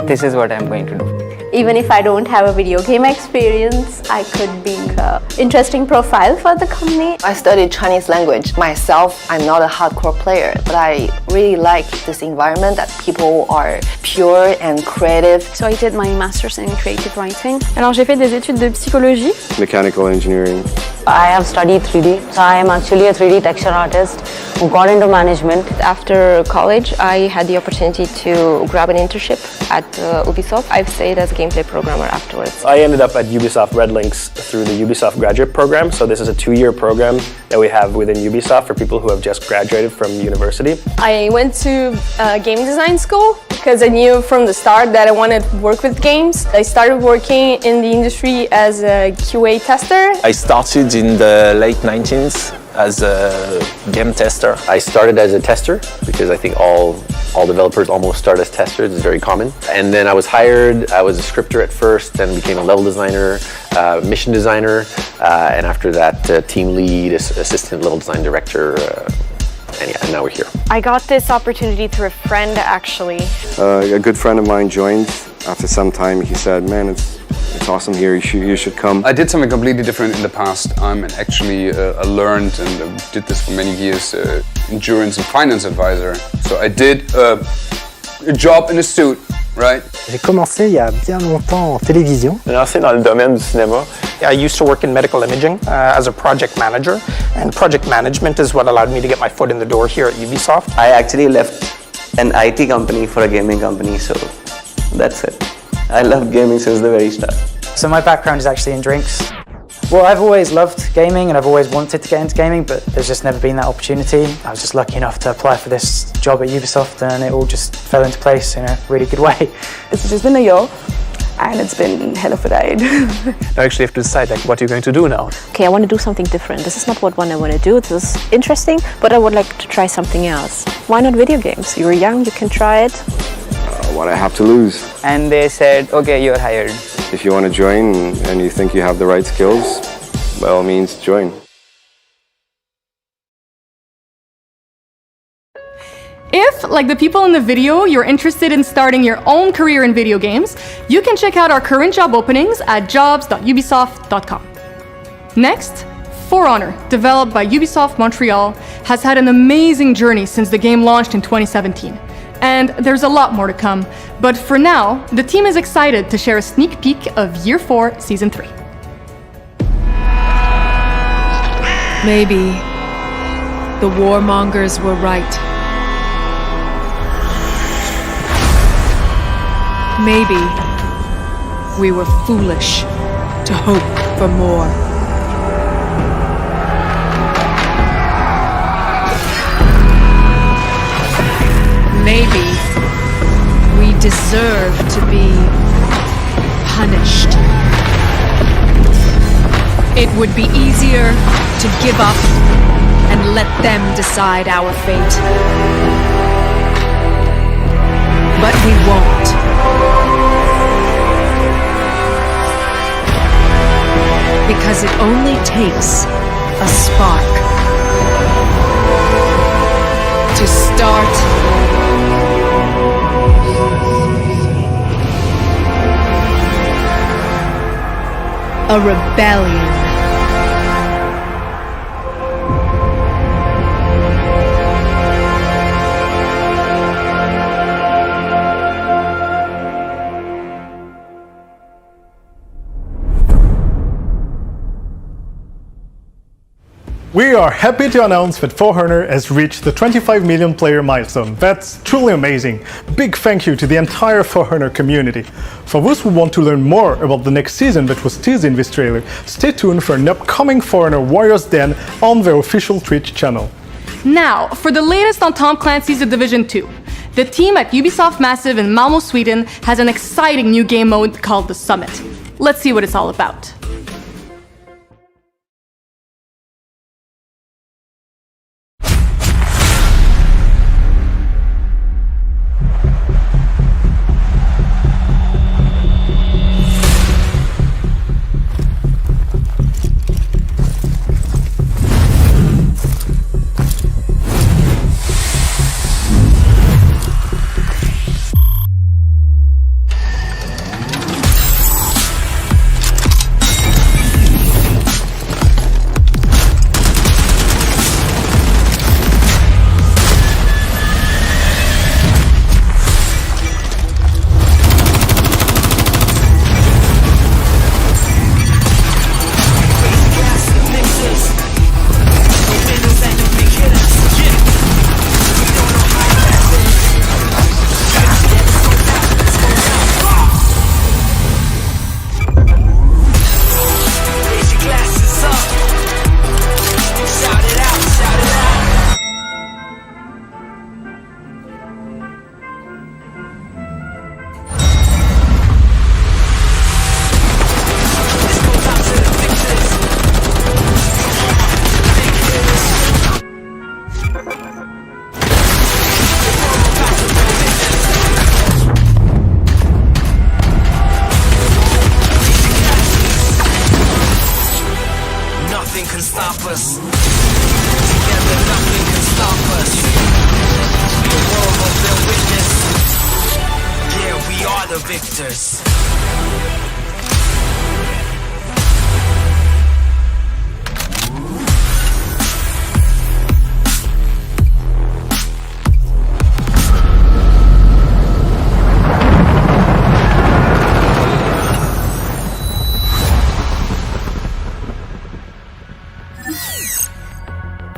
this is what I'm going to do. Even if I don't have a video game experience, I could be an interesting profile for the company. I studied Chinese language. Myself, I'm not a hardcore player, but I really like this environment that people are pure and creative. So I did my master's in creative writing. Alors j'ai fait des études de psychologie. Mechanical engineering. I have studied 3D. So I am actually a 3D texture artist who got into management. After college, I had the opportunity to grab an internship at Ubisoft. I've stayed as a gameplay programmer afterwards. I ended up at Ubisoft Red Links through the Ubisoft graduate program. So this is a 2-year program that we have within Ubisoft for people who have just graduated from university. I went to game design school because I knew from the start that I wanted to work with games. I started working in the industry as a QA tester. I started in the late 1990s as a game tester. I started as a tester because I think all developers almost start as testers. It's very common. And then I was hired. I was a scripter at first, then became a level designer, mission designer, and after that, team lead, assistant level design director. And yeah, now we're here. I got this opportunity through a friend, actually. A good friend of mine joined. After some time, he said, "Man, it's awesome here. You should come." I did something completely different in the past. I'm actually a learned and did this for many years, insurance and finance advisor. So I did a job in a suit, right? J'ai commencé il y a bien longtemps en télévision. J'ai lancé dans le domaine du cinéma. I used to work in medical imaging as a project manager, and project management is what allowed me to get my foot in the door here at Ubisoft. I actually left an IT company for a gaming company, so that's it. I love gaming since the very start. So my background is actually in drinks. Well, I've always loved gaming and I've always wanted to get into gaming, but there's just never been that opportunity. I was just lucky enough to apply for this job at Ubisoft and it all just fell into place in a really good way. It's just been a year and it's been hell of a ride. Now actually have to decide like what you're going to do now. Okay, I want to do something different. This is not what I want to do. This is interesting, but I would like to try something else. Why not video games? You're young, you can try it. What I have to lose. And they said, okay, you're hired. If you want to join and you think you have the right skills, by all means, join. If, like the people in the video, you're interested in starting your own career in video games, you can check out our current job openings at jobs.ubisoft.com. Next, For Honor, developed by Ubisoft Montreal, has had an amazing journey since the game launched in 2017. And there's a lot more to come, but for now, the team is excited to share a sneak peek of Year 4, Season 3. Maybe the warmongers were right. Maybe we were foolish to hope for more. Maybe we deserve to be punished. It would be easier to give up and let them decide our fate. But we won't. Because it only takes a spark to start a rebellion. We are happy to announce that For Honor has reached the 25 million player milestone. That's truly amazing. Big thank you to the entire For Honor community. For those who want to learn more about the next season that was teased in this trailer, stay tuned for an upcoming For Honor Warriors Den on their official Twitch channel. Now, for the latest on Tom Clancy's The Division 2. The team at Ubisoft Massive in Malmö, Sweden has an exciting new game mode called The Summit. Let's see what it's all about.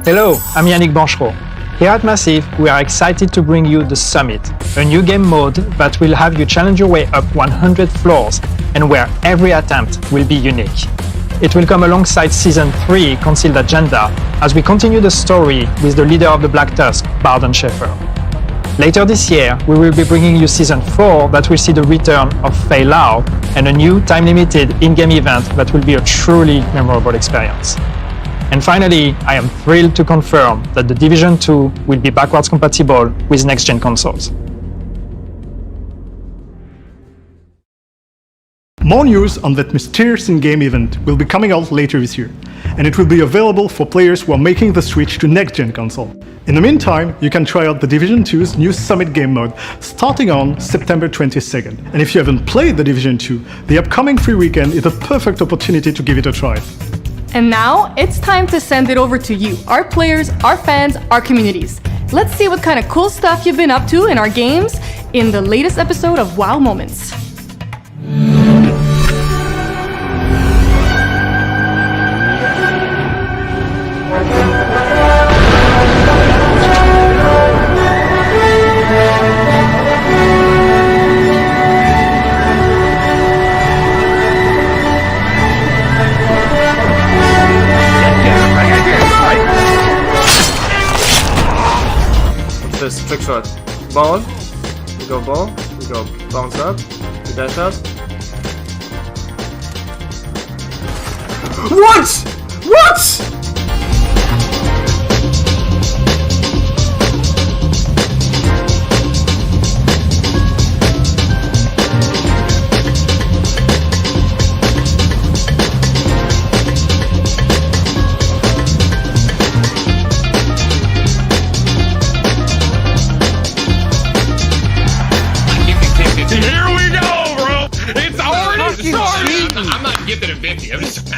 Hello, I'm Yannick Banchereau. Here at Massive, we are excited to bring you The Summit, a new game mode that will have you challenge your way up 100 floors and where every attempt will be unique. It will come alongside Season 3 Concealed Agenda as we continue the story with the leader of the Black Tusk, Bardon Schaeffer. Later this year, we will be bringing you Season 4 that will see the return of Fei Lao and a new time-limited in-game event that will be a truly memorable experience. And finally, I am thrilled to confirm that The Division 2 will be backwards compatible with next-gen consoles. More news on that mysterious in-game event will be coming out later this year, and it will be available for players who are making the switch to next-gen console. In the meantime, you can try out The Division 2's new Summit game mode starting on September 22nd. And if you haven't played The Division 2, the upcoming free weekend is a perfect opportunity to give it a try. And now, it's time to send it over to you, our players, our fans, our communities. Let's see what kind of cool stuff you've been up to in our games in the latest episode of WoW Moments. This trick shot. Ball. We go ball. We go bounce up. We dash up. What? What? I'm just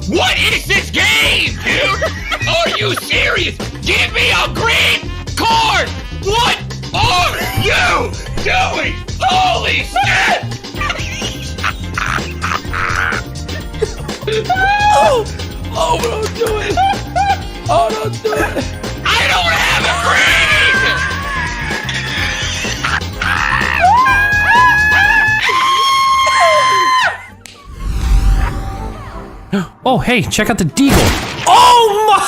what is this game, dude? Are you serious? Give me a green card! What are you doing? Holy shit! Oh, don't do it! Oh, don't do it! I don't have a green! Oh, hey, check out the deagle. Oh my!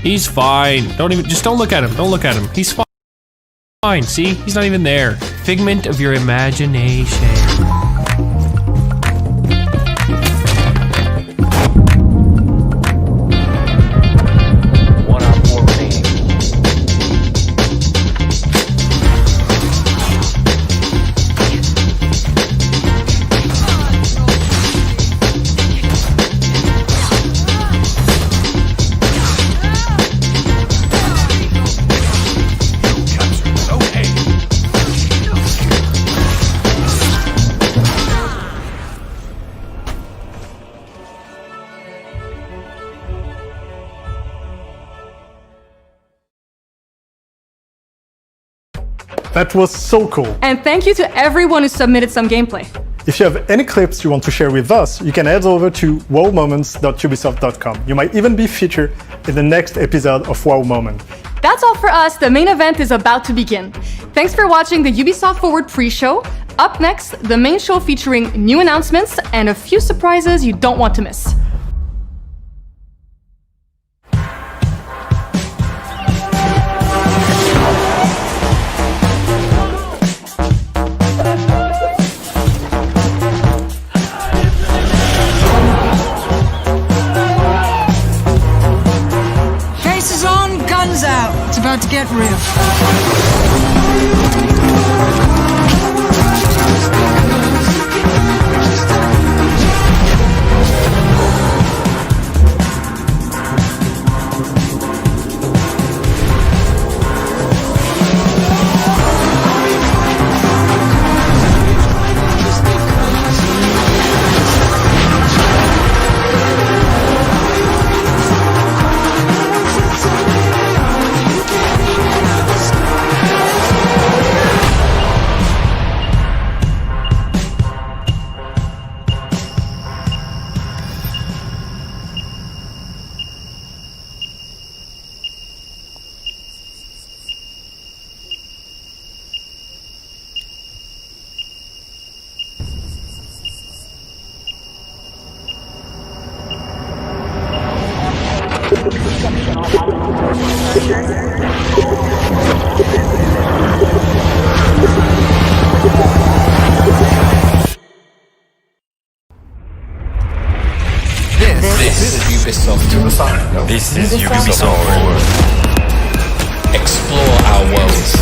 He's fine. Just don't look at him. Don't look at him. He's fine. See? He's not even there. Figment of your imagination. That was so cool. And thank you to everyone who submitted some gameplay. If you have any clips you want to share with us, you can head over to wowmoments.ubisoft.com. You might even be featured in the next episode of WoW Moment. That's all for us. The main event is about to begin. Thanks for watching the Ubisoft Forward pre-show. Up next, the main show featuring new announcements and a few surprises you don't want to miss. Out. It's about to get real. This is Ubisoft Forward. Explore our worlds.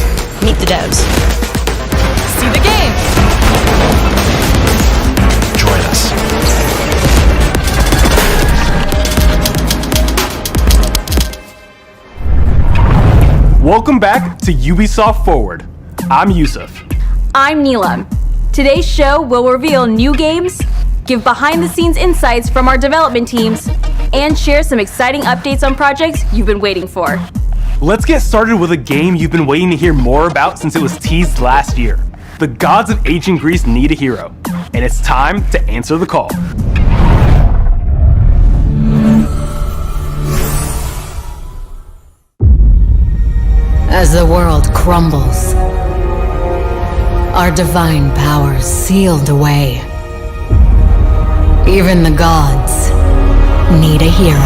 Meet the devs. See the game. Join us. Welcome back to Ubisoft Forward. I'm Yusuf. I'm Neelam. Today's show will reveal new games, give behind-the-scenes insights from our development teams, and share some exciting updates on projects you've been waiting for. Let's get started with a game you've been waiting to hear more about since it was teased last year. The gods of ancient Greece need a hero, and it's time to answer the call. As the world crumbles, our divine powers sealed away. Even the gods need a hero.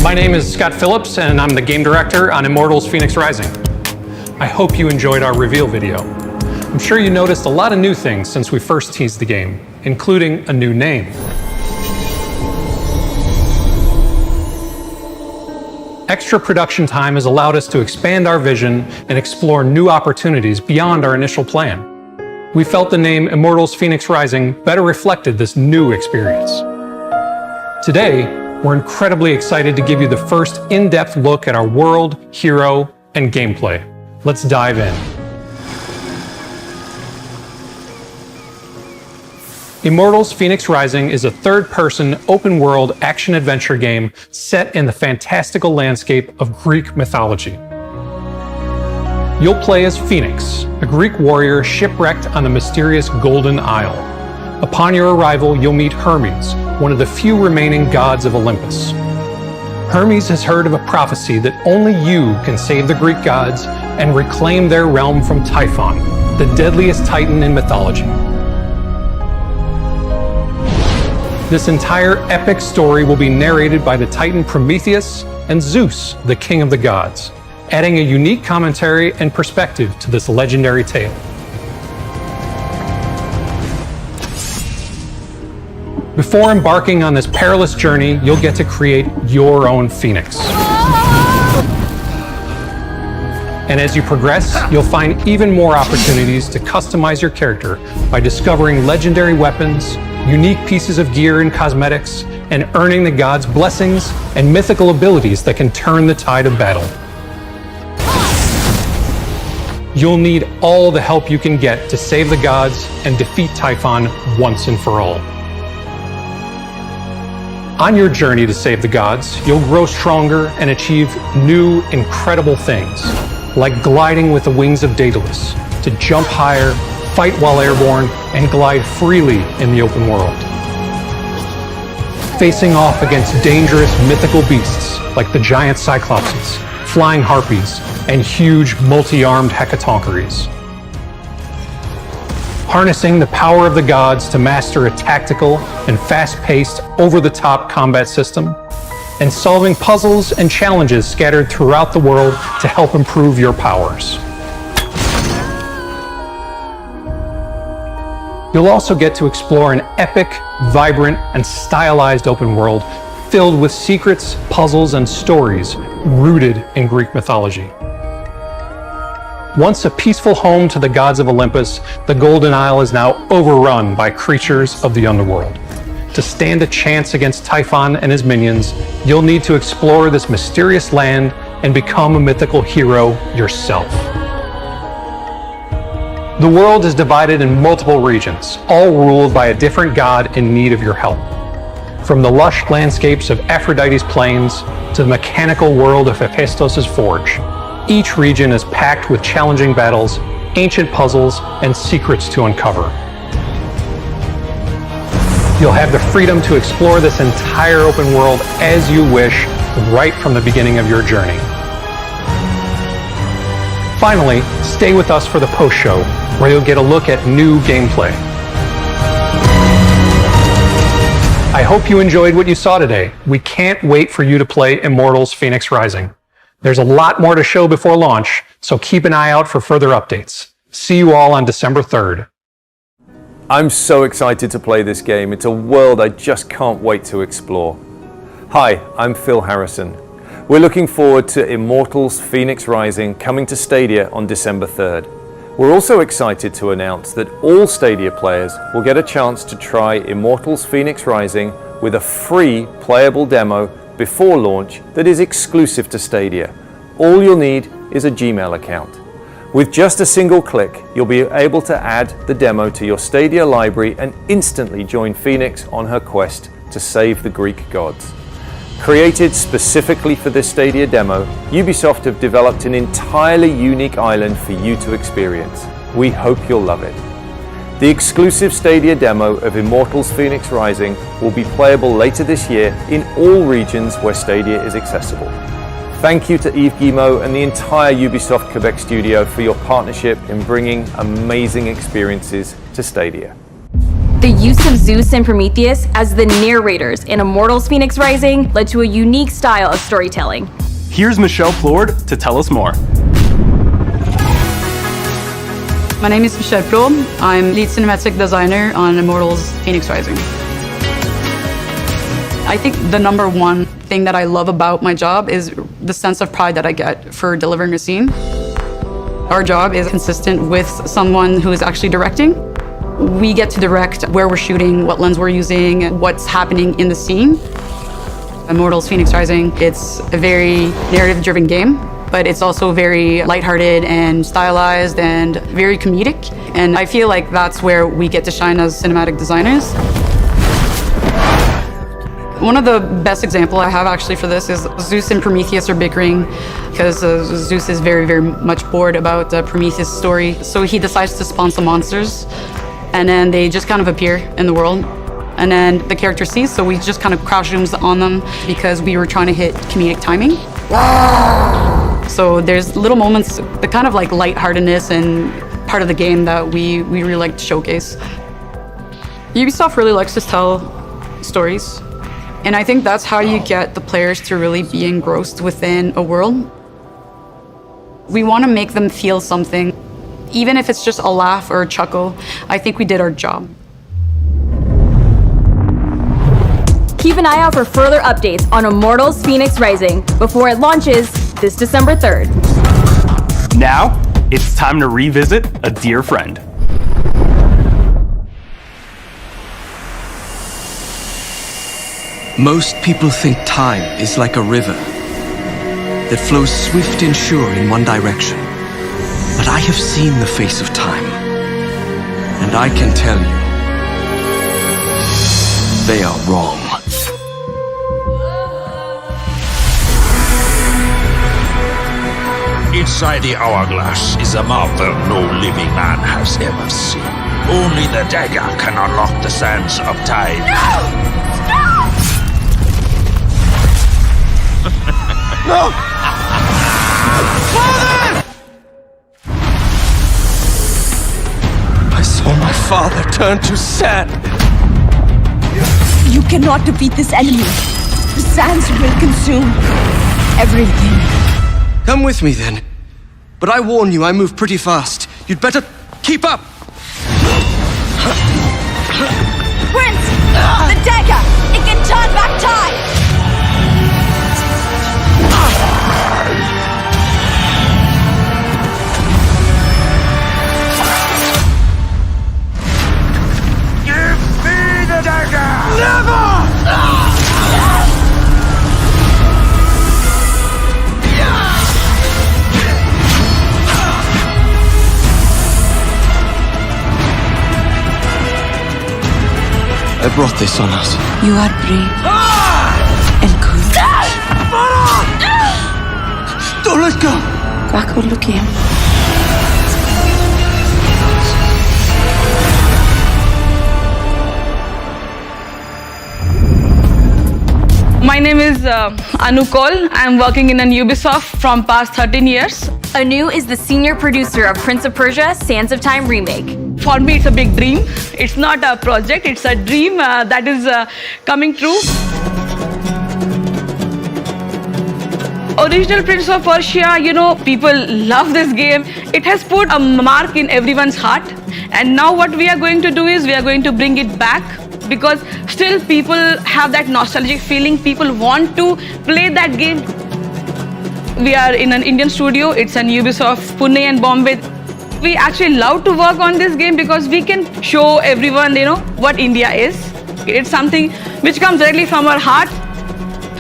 My name is Scott Phillips, and I'm the game director on Immortals Fenyx Rising. I hope you enjoyed our reveal video. I'm sure you noticed a lot of new things since we first teased the game, including a new name. Extra production time has allowed us to expand our vision and explore new opportunities beyond our initial plan. We felt the name Immortals Fenyx Rising better reflected this new experience. Today, we're incredibly excited to give you the first in-depth look at our world, hero, and gameplay. Let's dive in. Immortals Fenyx Rising is a third-person, open-world action-adventure game set in the fantastical landscape of Greek mythology. You'll play as Phoenix, a Greek warrior shipwrecked on the mysterious Golden Isle. Upon your arrival, you'll meet Hermes, one of the few remaining gods of Olympus. Hermes has heard of a prophecy that only you can save the Greek gods and reclaim their realm from Typhon, the deadliest titan in mythology. This entire epic story will be narrated by the titan Prometheus and Zeus, the king of the gods, adding a unique commentary and perspective to this legendary tale. Before embarking on this perilous journey, you'll get to create your own Phoenix. And as you progress, you'll find even more opportunities to customize your character by discovering legendary weapons, unique pieces of gear and cosmetics, and earning the gods' blessings and mythical abilities that can turn the tide of battle. You'll need all the help you can get to save the gods and defeat Typhon once and for all. On your journey to save the gods, you'll grow stronger and achieve new, incredible things, like gliding with the wings of Daedalus, to jump higher, fight while airborne, and glide freely in the open world. Facing off against dangerous mythical beasts like the giant cyclopses, flying harpies, and huge multi-armed hecatoncheires. Harnessing the power of the gods to master a tactical and fast-paced, over-the-top combat system, and solving puzzles and challenges scattered throughout the world to help improve your powers. You'll also get to explore an epic, vibrant, and stylized open world filled with secrets, puzzles, and stories rooted in Greek mythology. Once a peaceful home to the gods of Olympus, the Golden Isle is now overrun by creatures of the underworld. To stand a chance against Typhon and his minions, you'll need to explore this mysterious land and become a mythical hero yourself. The world is divided in multiple regions, all ruled by a different god in need of your help. From the lush landscapes of Aphrodite's plains to the mechanical world of Hephaestos' forge, each region is packed with challenging battles, ancient puzzles, and secrets to uncover. You'll have the freedom to explore this entire open world as you wish, right from the beginning of your journey. Finally, stay with us for the post-show, where you'll get a look at new gameplay. I hope you enjoyed what you saw today. We can't wait for you to play Immortals Fenyx Rising. There's a lot more to show before launch, so keep an eye out for further updates. See you all on December 3rd. I'm so excited to play this game. It's a world I just can't wait to explore. Hi, I'm Phil Harrison. We're looking forward to Immortals Fenyx Rising coming to Stadia on December 3rd. We're also excited to announce that all Stadia players will get a chance to try Immortals Fenyx Rising with a free playable demo before launch that is exclusive to Stadia. All you'll need is a Gmail account. With just a single click, you'll be able to add the demo to your Stadia library and instantly join Fenyx on her quest to save the Greek gods. Created specifically for this Stadia demo, Ubisoft have developed an entirely unique island for you to experience. We hope you'll love it. The exclusive Stadia demo of Immortals Fenyx Rising will be playable later this year in all regions where Stadia is accessible. Thank you to Yves Guillemot and the entire Ubisoft Quebec studio for your partnership in bringing amazing experiences to Stadia. The use of Zeus and Prometheus as the narrators in Immortals Fenyx Rising led to a unique style of storytelling. Here's Michelle Plord to tell us more. My name is Michelle Plord. I'm lead cinematic designer on Immortals Fenyx Rising. I think the number one thing that I love about my job is the sense of pride that I get for delivering a scene. Our job is consistent with someone who is actually directing. We get to direct where we're shooting, what lens we're using, what's happening in the scene. Immortals Fenyx Rising, it's a very narrative-driven game, but it's also very lighthearted and stylized and very comedic. And I feel like that's where we get to shine as cinematic designers. One of the best examples I have actually for this is Zeus and Prometheus are bickering because Zeus is very, very much bored about Prometheus' story. So he decides to spawn some monsters, and then they just kind of appear in the world. And then the character sees, so we just kind of crouch zooms on them because we were trying to hit comedic timing. So there's little moments, the kind of like lightheartedness and part of the game that we really like to showcase. Ubisoft really likes to tell stories. And I think that's how you get the players to really be engrossed within a world. We want to make them feel something. Even if it's just a laugh or a chuckle, I think we did our job. Keep an eye out for further updates on Immortals Fenyx Rising before it launches this December 3rd. Now, it's time to revisit a dear friend. Most people think time is like a river that flows swift and sure in one direction. But I have seen the face of time, and I can tell you, they are wrong. Inside the hourglass is a marvel no living man has ever seen. Only the dagger can unlock the sands of time. No! Father! I saw my father turn to sand. You cannot defeat this enemy. The sands will consume everything. Come with me then. But I warn you, I move pretty fast. You'd better keep up. Prince! The dagger! It can turn back time! Give me the dagger! Never! I brought this on us. You are brave and good. Don't let go! Backward looking. My name is Anu Kaul. I'm working in Ubisoft from past 13 years. Anu is the senior producer of Prince of Persia: Sands of Time Remake. For me, it's a big dream. It's not a project, it's a dream that is coming true. Original Prince of Persia, you know, people love this game. It has put a mark in everyone's heart. And now what we are going to do is we are going to bring it back, because still people have that nostalgic feeling. People want to play that game. We are in an Indian studio. It's an Ubisoft Pune and Bombay. We actually love to work on this game because we can show everyone, you know, what India is. It's something which comes directly from our heart.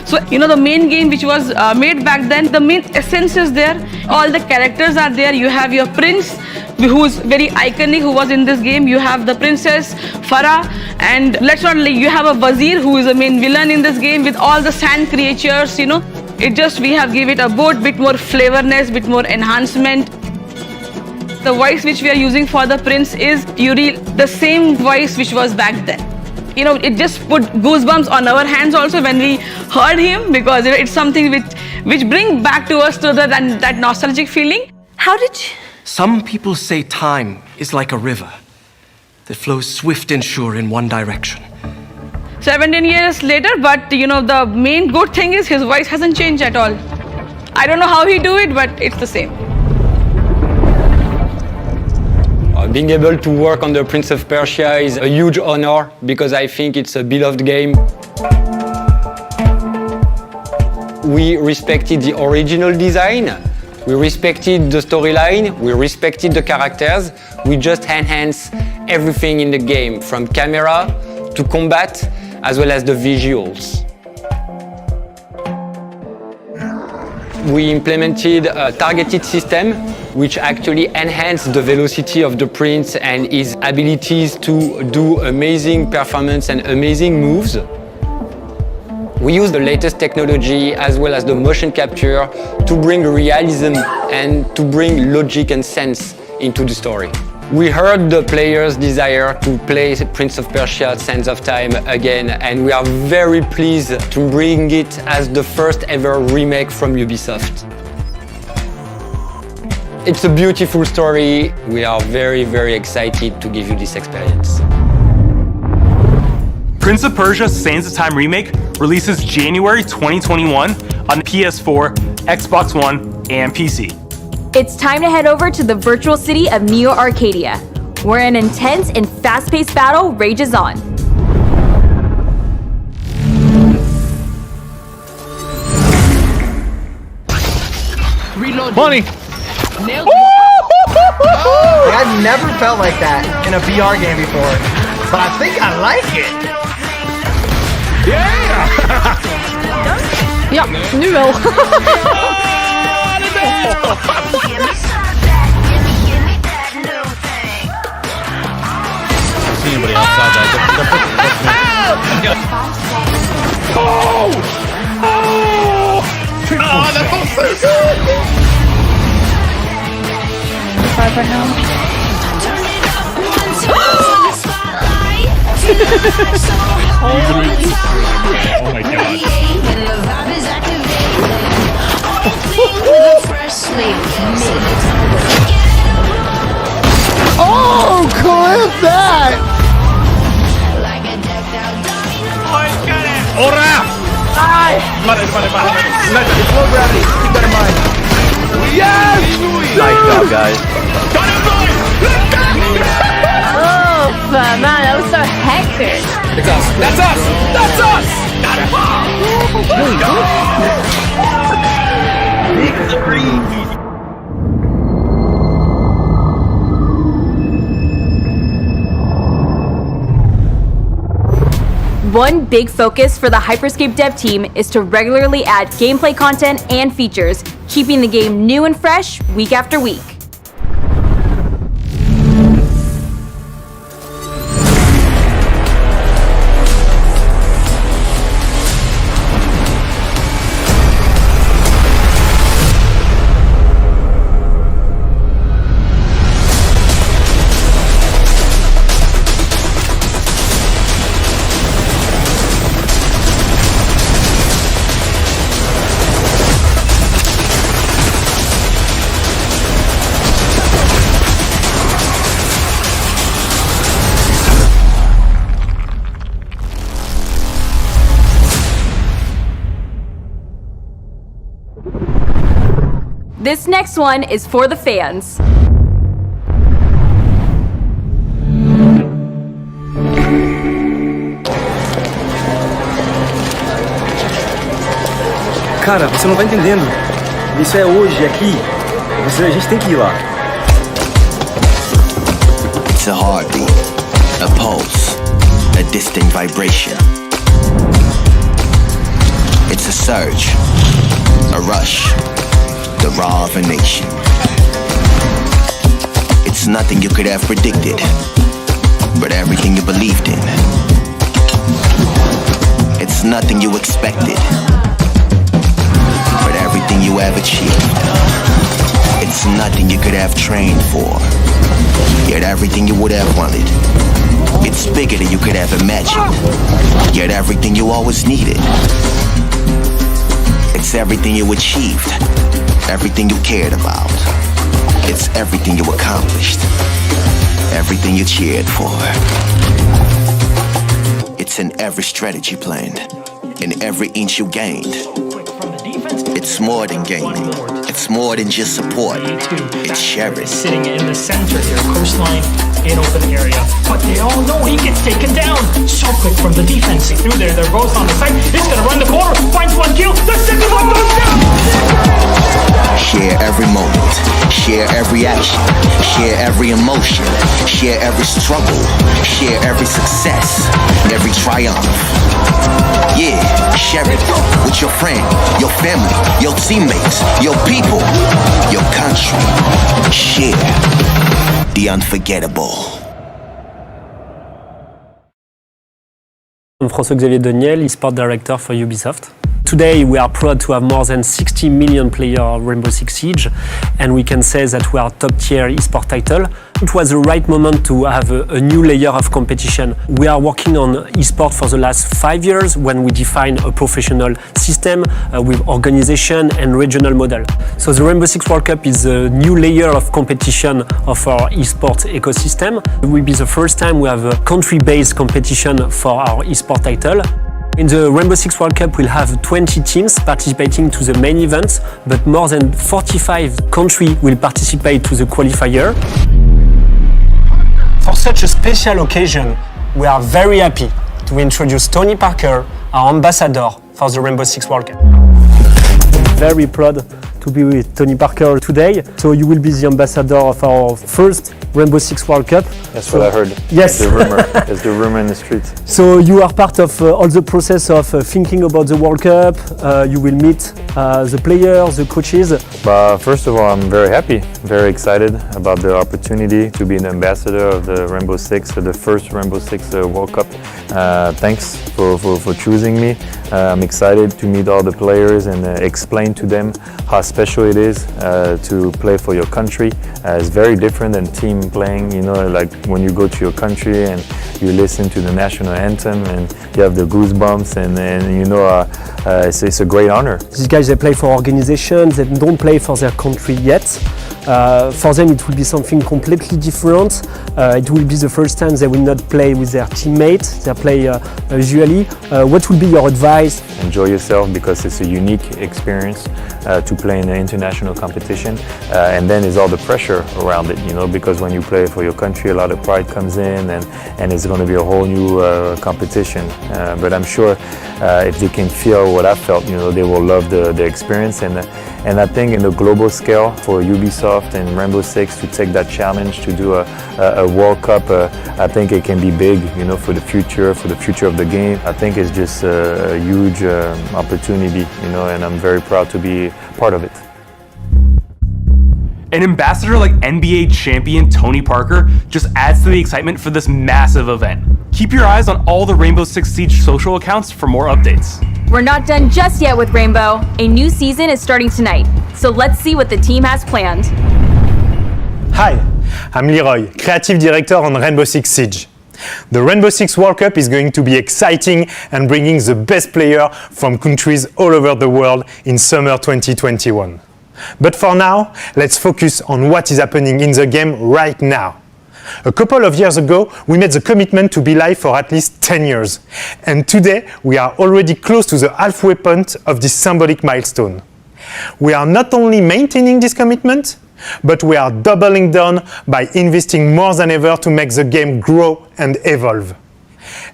So, you know, the main game which was made back then, the main essence is there. All the characters are there. You have your prince, who's very iconic, who was in this game. You have the princess, Farah, and let's not, you have a Wazir, who is the main villain in this game, with all the sand creatures, you know. It just, we have give it a bit more flavorness, bit more enhancement. The voice which we are using for the prince is the same voice which was back then. You know, it just put goosebumps on our hands also when we heard him, because it's something which bring back to us to that nostalgic feeling. How did you... Some people say time is like a river that flows swift and sure in one direction. 17 years later, but you know, the main good thing is his voice hasn't changed at all. I don't know how he do it, but it's the same. Being able to work on the Prince of Persia is a huge honor, because I think it's a beloved game. We respected the original design, we respected the storyline, we respected the characters, we just enhanced everything in the game, from camera to combat, as well as the visuals. We implemented a targeted system which actually enhanced the velocity of the prince and his abilities to do amazing performance and amazing moves. We use the latest technology as well as the motion capture to bring realism and to bring logic and sense into the story. We heard the players' desire to play Prince of Persia: Sands of Time again, and we are very pleased to bring it as the first ever remake from Ubisoft. It's a beautiful story. We are very, very excited to give you this experience. Prince of Persia: Sands of Time Remake releases January 2021 on PS4, Xbox One, and PC. It's time to head over to the virtual city of Neo Arcadia, where an intense and fast-paced battle rages on. Money! I've never felt like that in a VR game before, but I think I like it. Yeah! Ja, nu wel. Anybody outside that? Oh, that felt so good! Right now. Oh my god. Oh, clip that! Ora! It's low gravity. Keep that in mind. Yes! Nice job, guys. Oh, man, that was so hectic. It's us. That's us. That's us. One big focus for the Hyperscape dev team is to regularly add gameplay content and features, keeping the game new and fresh week after week. This next one is for the fans. Cara, você não tá entendendo. Isso é hoje, aqui. A gente tem que ir lá. It's a heartbeat, a pulse, a distant vibration. It's a surge, a rush, the raw of a nation. It's nothing you could have predicted, but everything you believed in. It's nothing you expected, but everything you have achieved. It's nothing you could have trained for, yet everything you would have wanted. It's bigger than you could have imagined, yet everything you always needed. It's everything you achieved, everything you cared about. It's everything you accomplished, everything you cheered for. It's in every strategy planned, in every inch you gained. It's more than gaming. It's more than just support. It's cherished. Sitting in the center here, coastline in open area. But they all know he gets taken down. So quick from the defense. Through there, they're both on the side. He's gonna run the corner, finds one kill. The second one goes down. Share every moment. Share every action. Share every emotion. Share every struggle. Share every success. Every triumph. Yeah, share it with your friend, your family, your teammates, your people, your country. Share the unforgettable. I'm François-Xavier Deniel, eSport Director for Ubisoft. Today we are proud to have more than 60 million players Rainbow Six Siege, and we can say that we are top tier eSport title. It was the right moment to have a new layer of competition. We are working on eSport for the last 5 years when we define a professional system with organization and regional model. So the Rainbow Six World Cup is a new layer of competition of our eSport ecosystem. It will be the first time we have a country-based competition for our eSport title. In the Rainbow Six World Cup, we'll have 20 teams participating to the main event, but more than 45 countries will participate to the qualifier. For such a special occasion, we are very happy to introduce Tony Parker, our ambassador for the Rainbow Six World Cup. Very proud to be with Tony Parker today. So you will be the ambassador of our first Rainbow Six World Cup. That's what I heard. Yes. The rumor. There's the rumor in the streets. So you are part of all the process of thinking about the World Cup. You will meet the players, the coaches. First of all, I'm very happy, very excited about the opportunity to be an ambassador of the Rainbow Six, the first Rainbow Six World Cup. Thanks for choosing me. I'm excited to meet all the players and explain to them how special it is to play for your country. It's very different than team playing, you know, like when you go to your country and you listen to the national anthem and you have the goosebumps and you know, it's a great honor. These guys, they play for organizations, they don't play for their country yet. For them it will be something completely different. It will be the first time they will not play with their teammates, they play usually. What will be your advice? Enjoy yourself because it's a unique experience to play in an international competition, and then there's all the pressure around it, you know, because when you play for your country a lot of pride comes in and it's going to be a whole new competition, but I'm sure if they can feel what I felt, you know, they will love the experience, and I think in the global scale for Ubisoft and Rainbow Six to take that challenge to do a World Cup, I think it can be big, you know, for the future of the game. I think it's just a huge opportunity, you know, and I'm very proud to be part of it. An ambassador like NBA champion Tony Parker just adds to the excitement for this massive event. Keep your eyes on all the Rainbow Six Siege social accounts for more updates. We're not done just yet with Rainbow. A new season is starting tonight, so let's see what the team has planned. Hi, I'm Leroy, Creative Director on Rainbow Six Siege. The Rainbow Six World Cup is going to be exciting and bringing the best players from countries all over the world in summer 2021. But for now, let's focus on what is happening in the game right now. A couple of years ago, we made the commitment to be live for at least 10 years. And today, we are already close to the halfway point of this symbolic milestone. We are not only maintaining this commitment, but we are doubling down by investing more than ever to make the game grow and evolve.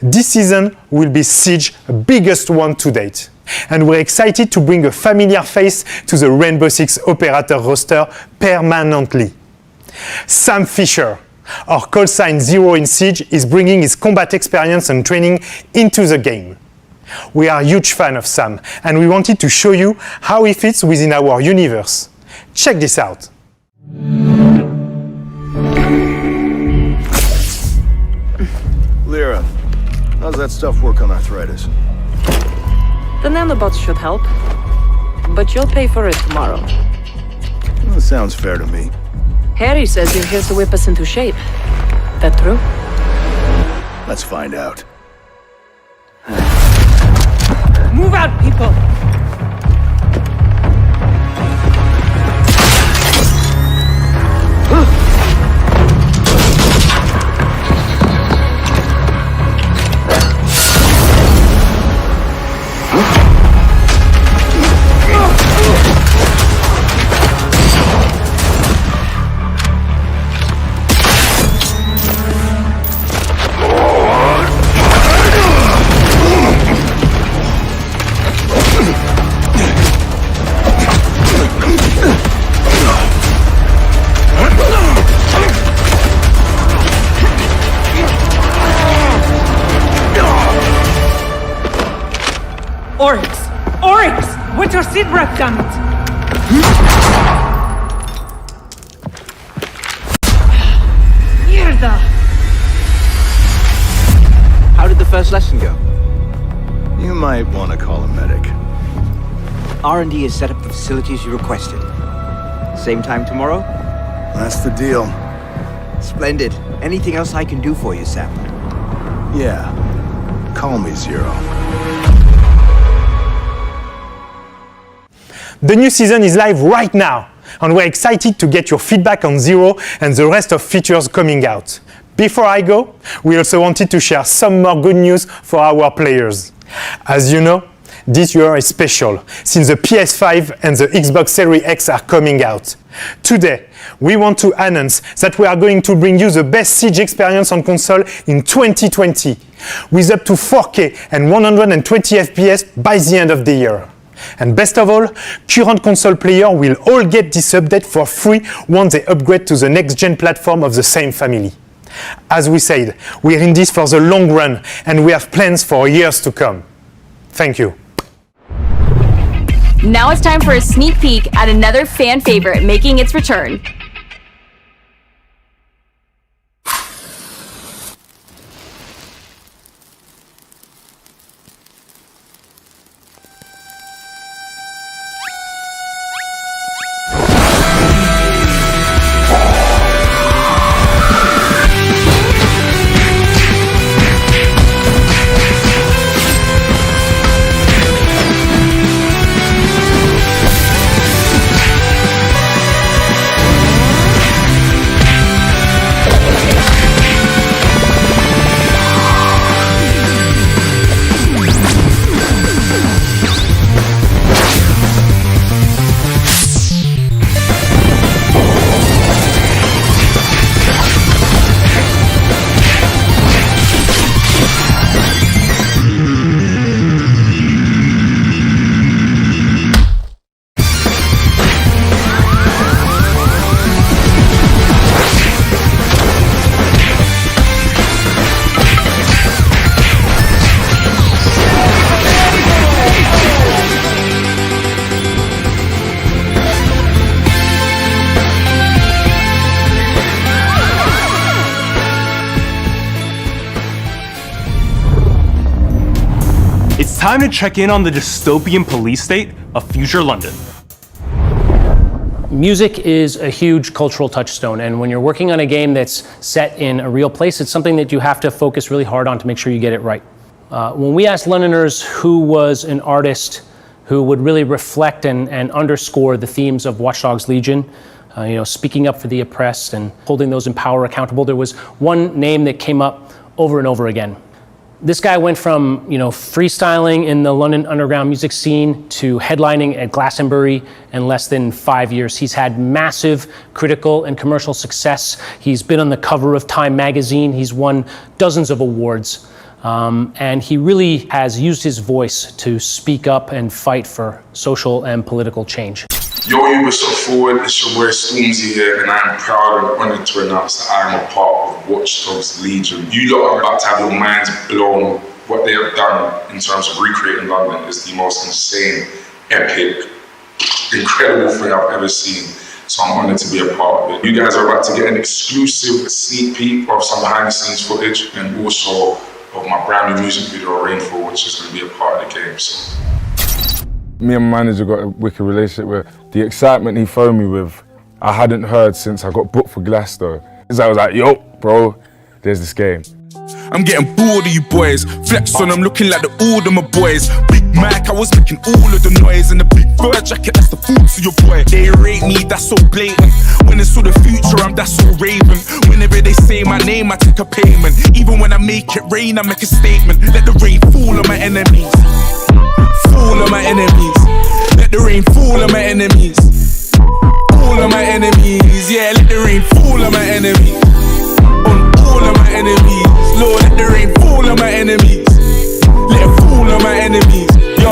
This season will be Siege's biggest one to date. And we're excited to bring a familiar face to the Rainbow Six operator roster permanently. Sam Fisher, our call sign Zero in Siege, is bringing his combat experience and training into the game. We are a huge fan of Sam, and we wanted to show you how he fits within our universe. Check this out. Lyra, how's that stuff work on arthritis? The nanobots should help, but you'll pay for it tomorrow. Well, that sounds fair to me. Harry says you're here to whip us into shape. That true? Let's find out. Move out, people! Oryx! What's your seat rep comment? Mierda! How did the first lesson go? You might want to call a medic. R&D has set up the facilities you requested. Same time tomorrow? That's the deal. Splendid. Anything else I can do for you, Sam? Yeah. Call me Zero. The new season is live right now, and we're excited to get your feedback on Zero and the rest of features coming out. Before I go, we also wanted to share some more good news for our players. As you know, this year is special, since the PS5 and the Xbox Series X are coming out. Today, we want to announce that we are going to bring you the best Siege experience on console in 2020, with up to 4K and 120 FPS by the end of the year. And best of all, current console players will all get this update for free once they upgrade to the next-gen platform of the same family. As we said, we're in this for the long run, and we have plans for years to come. Thank you. Now it's time for a sneak peek at another fan favorite making its return. It's time to check in on the dystopian police state of future London. Music is a huge cultural touchstone, and when you're working on a game that's set in a real place, it's something that you have to focus really hard on to make sure you get it right. When we asked Londoners who was an artist who would really reflect and underscore the themes of Watch Dogs Legion, speaking up for the oppressed and holding those in power accountable, there was one name that came up over and over again. This guy went from, freestyling in the London underground music scene to headlining at Glastonbury in less than 5 years. He's had massive critical and commercial success. He's been on the cover of Time magazine. He's won dozens of awards. And he really has used his voice to speak up and fight for social and political change. Yo, Ubisoft Forward, it's your boy Stormzy here, and I'm proud and honoured to announce that I'm a part of Watch Dogs Legion. You lot are about to have your minds blown. What they have done in terms of recreating London is the most insane, epic, incredible thing I've ever seen. So I'm honoured to be a part of it. You guys are about to get an exclusive sneak peek of some behind the scenes footage and also of my brand new music video, Rainfall, which is going to be a part of the game. So. Me and my manager got a wicked relationship with. The excitement he phoned me with, I hadn't heard since I got booked for Glasgow. I was like, yo, bro, there's this game. I'm getting bored of you boys. Flex on, I'm looking like the old of my boys. Big Mac, I was making all of the noise. And the big fur jacket, that's the thoughts of your boy. They rate me, that's so blatant. When it's all the future, I'm that's so raving. Whenever they say my name, I take a payment. Even when I make it rain, I make a statement. Let the rain fall on my enemies. Fall on my enemies. Let the rain fall on my enemies. All of my enemies. Yeah, let the rain fall on my enemies. On all of my enemies. Lord, let the rain fall on my enemies. Let it fall on my enemies. Yo.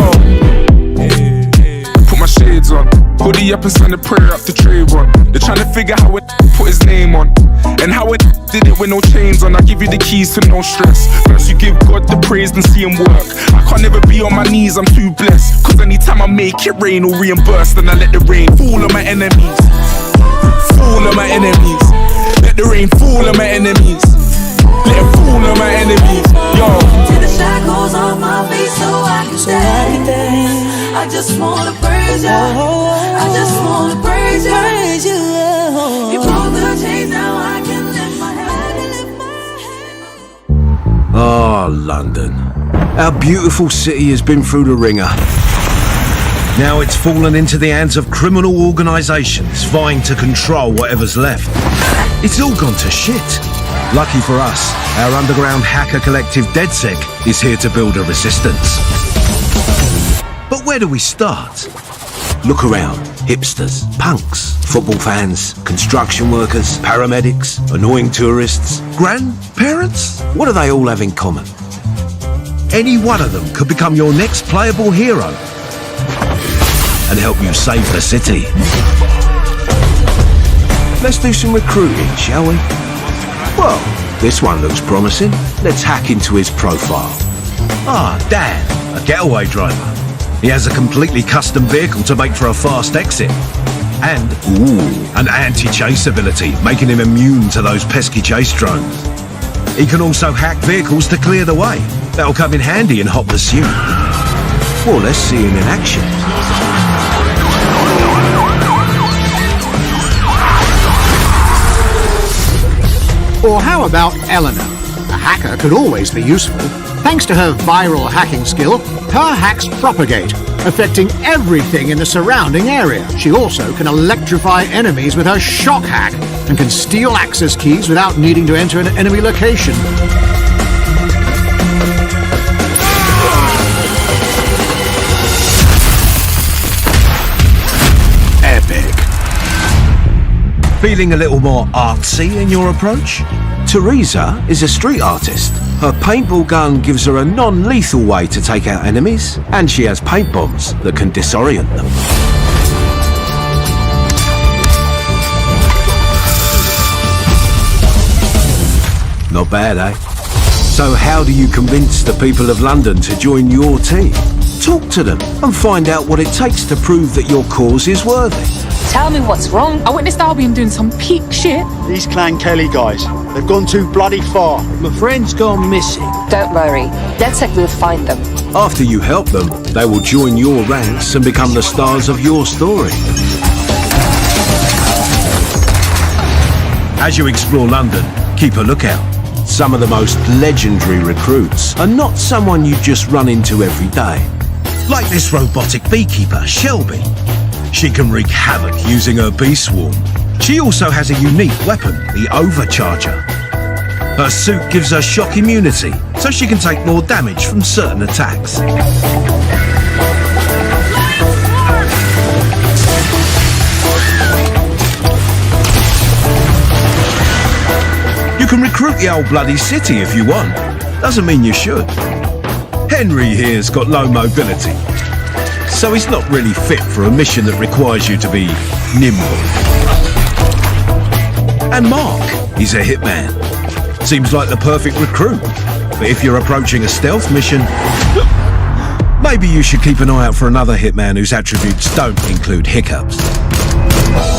Put my shades on. Hoodie up and send a prayer up to Trayvon. They're trying to figure how it put his name on. And how it did it with no chains on. I give you the keys to no stress. First you give God the praise and see him work. I can't never be on my knees, I'm too blessed. Cause anytime I make it rain or reimburse, then I let the rain fall on my enemies. Fall on my enemies. Let the rain fall on my enemies. Let it fall on my enemies. Yo. Take the shackles off my feet so I can stay. I just wanna praise you. I just wanna praise you. You broke the chains, now I can lift my head. Oh, London. Our beautiful city has been through the ringer. Now it's fallen into the hands of criminal organisations vying to control whatever's left. It's all gone to shit. Lucky for us, our underground hacker collective DedSec is here to build a resistance. But where do we start? Look around. Hipsters, punks, football fans, construction workers, paramedics, annoying tourists, grandparents? What do they all have in common? Any one of them could become your next playable hero. and help you save the city. Let's do some recruiting, shall we? Well, this one looks promising. Let's hack into his profile. Ah, Dan, a getaway driver. He has a completely custom vehicle to make for a fast exit. And, an anti-chase ability, making him immune to those pesky chase drones. He can also hack vehicles to clear the way. That'll come in handy in hot pursuit. Well, let's see him in action. Or how about Eleanor? A hacker could always be useful. Thanks to her viral hacking skill, her hacks propagate, affecting everything in the surrounding area. She also can electrify enemies with her shock hack and can steal access keys without needing to enter an enemy location. Epic. Feeling a little more artsy in your approach? Teresa is a street artist. Her paintball gun gives her a non-lethal way to take out enemies, and she has paint bombs that can disorient them. Not bad, eh? So how do you convince the people of London to join your team? Talk to them and find out what it takes to prove that your cause is worthy. Tell me what's wrong. I witnessed Albion doing some peak shit. These Clan Kelly guys, they've gone too bloody far. My friend's gone missing. Don't worry. DedSec will find them. After you help them, they will join your ranks and become the stars of your story. As you explore London, keep a lookout. Some of the most legendary recruits are not someone you just run into every day. Like this robotic beekeeper, Shelby. She can wreak havoc using her bee swarm. She also has a unique weapon, the Overcharger. Her suit gives her shock immunity, so she can take more damage from certain attacks. You can recruit the old bloody city if you want. Doesn't mean you should. Henry here's got low mobility, so he's not really fit for a mission that requires you to be nimble. And Mark, he's a hitman. Seems like the perfect recruit, but if you're approaching a stealth mission, maybe you should keep an eye out for another hitman whose attributes don't include hiccups.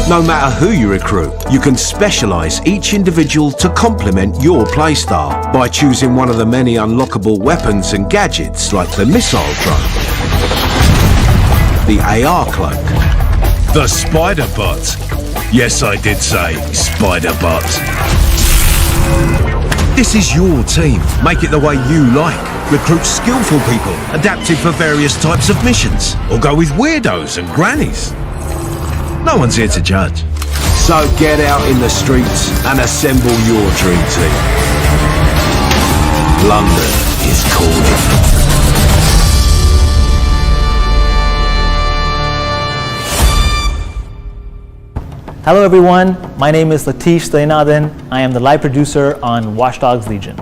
No matter who you recruit, you can specialise each individual to complement your playstyle by choosing one of the many unlockable weapons and gadgets like the missile drone, the AR cloak, the spider bot. Yes, I did say spider bot. This is your team. Make it the way you like. Recruit skillful people, adapted for various types of missions, or go with weirdos and grannies. No one's here to judge. So get out in the streets and assemble your dream team. London is calling. Hello everyone, my name is Latish Stayanathan. I am the live producer on Watch Dogs Legion.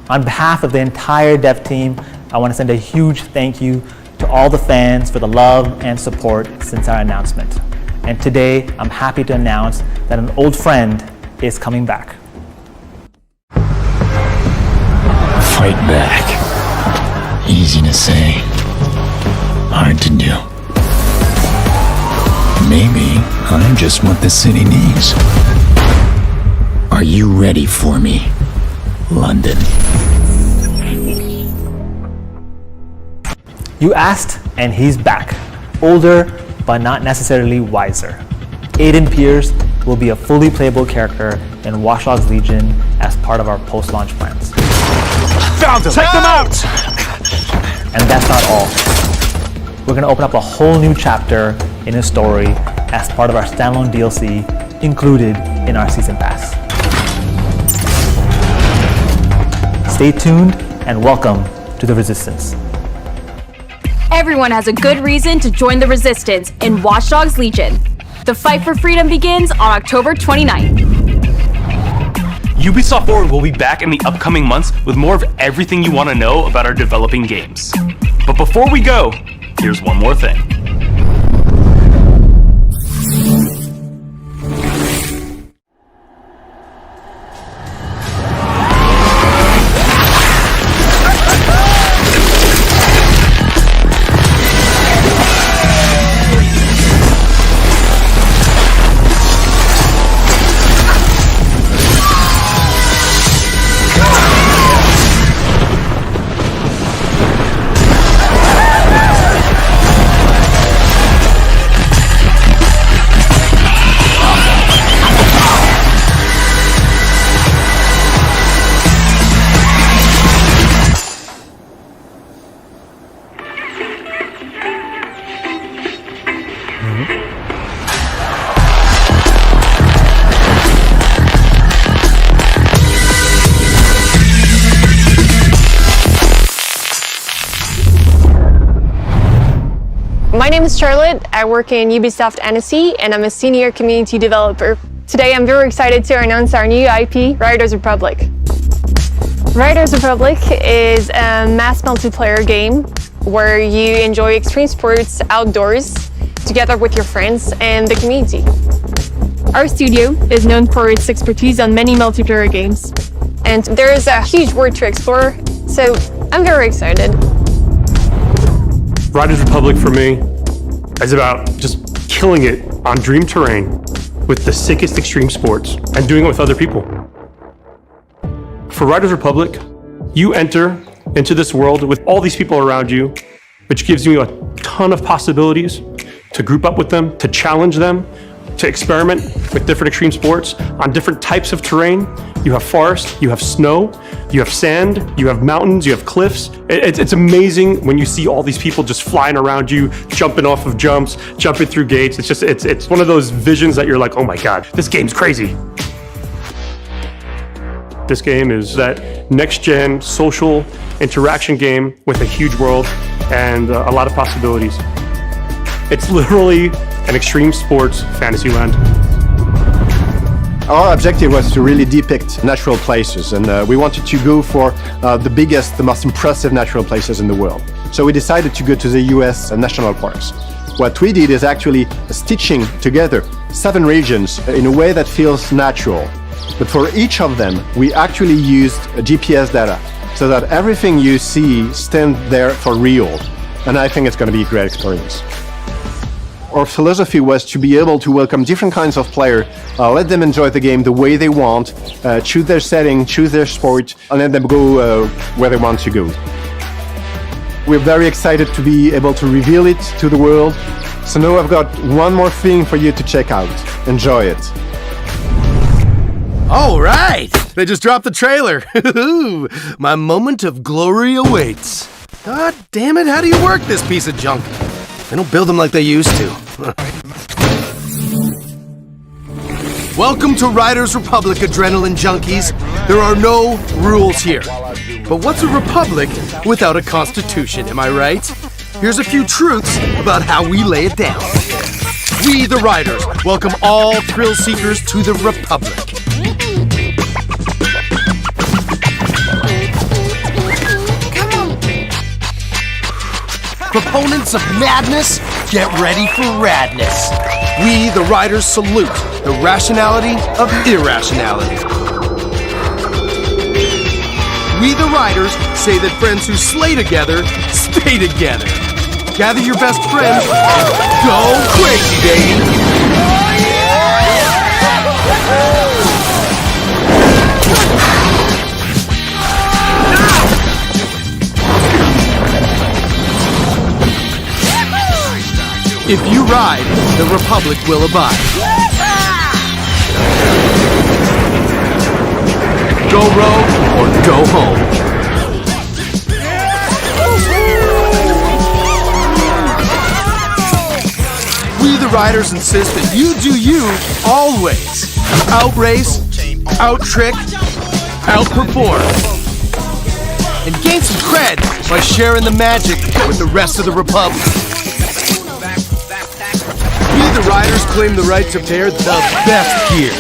On behalf of the entire dev team, I want to send a huge thank you to all the fans for the love and support since our announcement. And today, I'm happy to announce that an old friend is coming back. Fight back. Easy to say, hard to do. Maybe I'm just what the city needs. Are you ready for me, London? You asked, and he's back. Older, but not necessarily wiser. Aiden Pierce will be a fully playable character in Watch Dogs Legion as part of our post-launch plans. Found them! Take them out! And that's not all. We're going to open up a whole new chapter in his story as part of our standalone DLC included in our Season Pass. Stay tuned and welcome to the Resistance. Everyone has a good reason to join the Resistance in Watch Dogs Legion. The fight for freedom begins on October 29th. Ubisoft Forward will be back in the upcoming months with more of everything you want to know about our developing games. But before we go, here's one more thing. name is Charlotte. I work in Ubisoft Annecy, and I'm a senior community developer. Today I'm very excited to announce our new IP, Riders Republic. Riders Republic is a mass multiplayer game where you enjoy extreme sports outdoors together with your friends and the community. Our studio is known for its expertise on many multiplayer games, and there is a huge world to explore, so I'm very excited. Riders Republic for me is about just killing it on dream terrain with the sickest extreme sports and doing it with other people. For Riders Republic, you enter into this world with all these people around you, which gives you a ton of possibilities to group up with them, to challenge them, to experiment with different extreme sports on different types of terrain. You have forest, you have snow, you have sand, you have mountains, you have cliffs. It's amazing when you see all these people just flying around you, jumping off of jumps, jumping through gates. It's one of those visions that you're like, oh my God, this game's crazy. This game is that next-gen social interaction game with a huge world and a lot of possibilities. It's literally an extreme sports fantasy land. Our objective was to really depict natural places, and we wanted to go for the biggest, the most impressive natural places in the world. So we decided to go to the US national parks. What we did is actually stitching together 7 regions in a way that feels natural. But for each of them, we actually used GPS data so that everything you see stands there for real. And I think it's going to be a great experience. Our philosophy was to be able to welcome different kinds of players, let them enjoy the game the way they want, choose their setting, choose their sport, and let them go where they want to go. We're very excited to be able to reveal it to the world. So now I've got one more thing for you to check out. Enjoy it. All right, they just dropped the trailer. My moment of glory awaits. God damn it, how do you work this piece of junk? They don't build them like they used to. Welcome to Riders Republic, Adrenaline Junkies. There are no rules here. But what's a republic without a constitution, am I right? Here's a few truths about how we lay it down. We, the Riders, welcome all thrill seekers to the Republic. Proponents of madness, get ready for radness. We, the Riders, salute the rationality of irrationality. We, the Riders, say that friends who slay together, stay together. Gather your best friends and go crazy, baby! If you ride, the Republic will abide. Go rogue or go home. We the Riders insist that you do you always. Outrace, out-trick, outperform. And gain some cred by sharing the magic with the rest of the Republic. We the Riders claim the right to pair the best gear.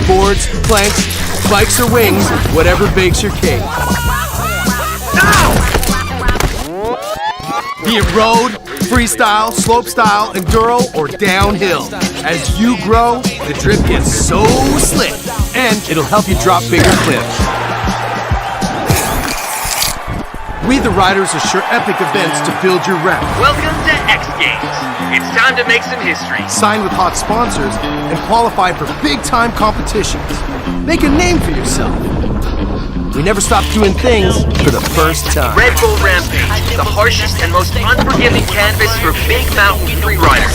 Boards, planks, bikes or wings, whatever bakes your cake. Be it road, freestyle, slopestyle, enduro, or downhill. As you grow, the drip gets so slick, and it'll help you drop bigger cliffs. We the Riders assure epic events to build your rep. Welcome to X Games. It's time to make some history. Sign with hot sponsors and qualify for big-time competitions. Make a name for yourself. We never stop doing things for the first time. Red Bull Rampage, the harshest and most unforgiving canvas for big mountain free riders.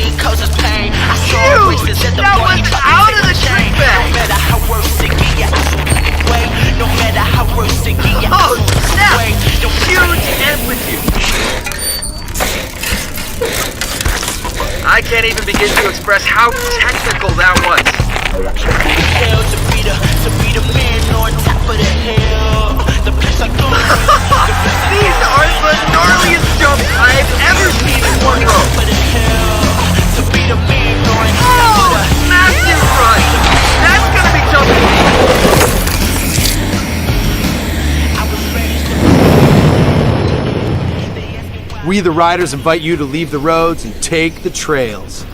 Huge! That was out of the trick bag! Oh, snap! Huge amplitude! I can't even begin to express how technical that was. These are the gnarliest jumps I've ever seen in one row. Oh, massive run. That's gonna be tough to beat. We the riders invite you to leave the roads and take the trails.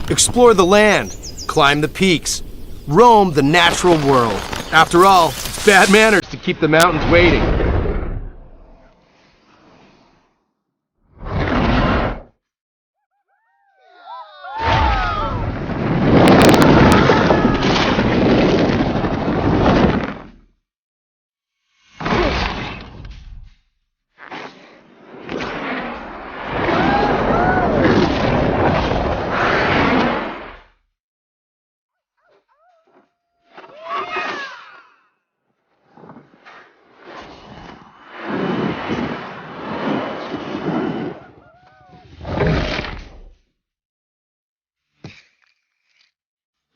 Explore the land, climb the peaks, roam the natural world. After all, it's bad manners to keep the mountains waiting.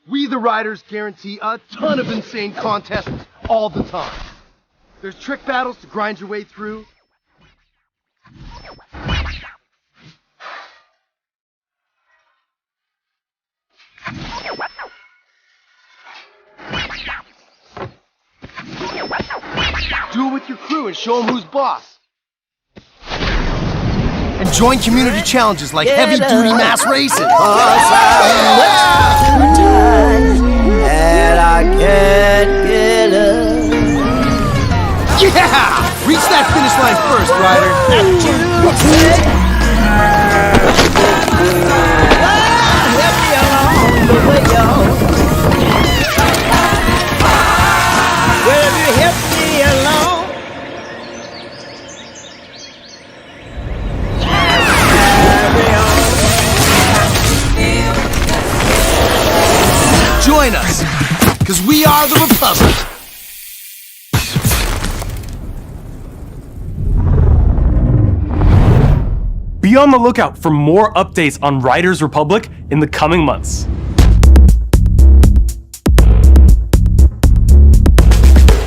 We the riders guarantee a ton of insane contests all the time. There's trick battles to grind your way through. Do it with your crew and show them who's boss. And join community challenges like heavy-duty mass racing. And I can't get up. Yeah! Reach that finish line first, rider. Help me along the way, y'all. Well, you help me along. Join us, because we are the Republic. Be on the lookout for more updates on Riders Republic in the coming months.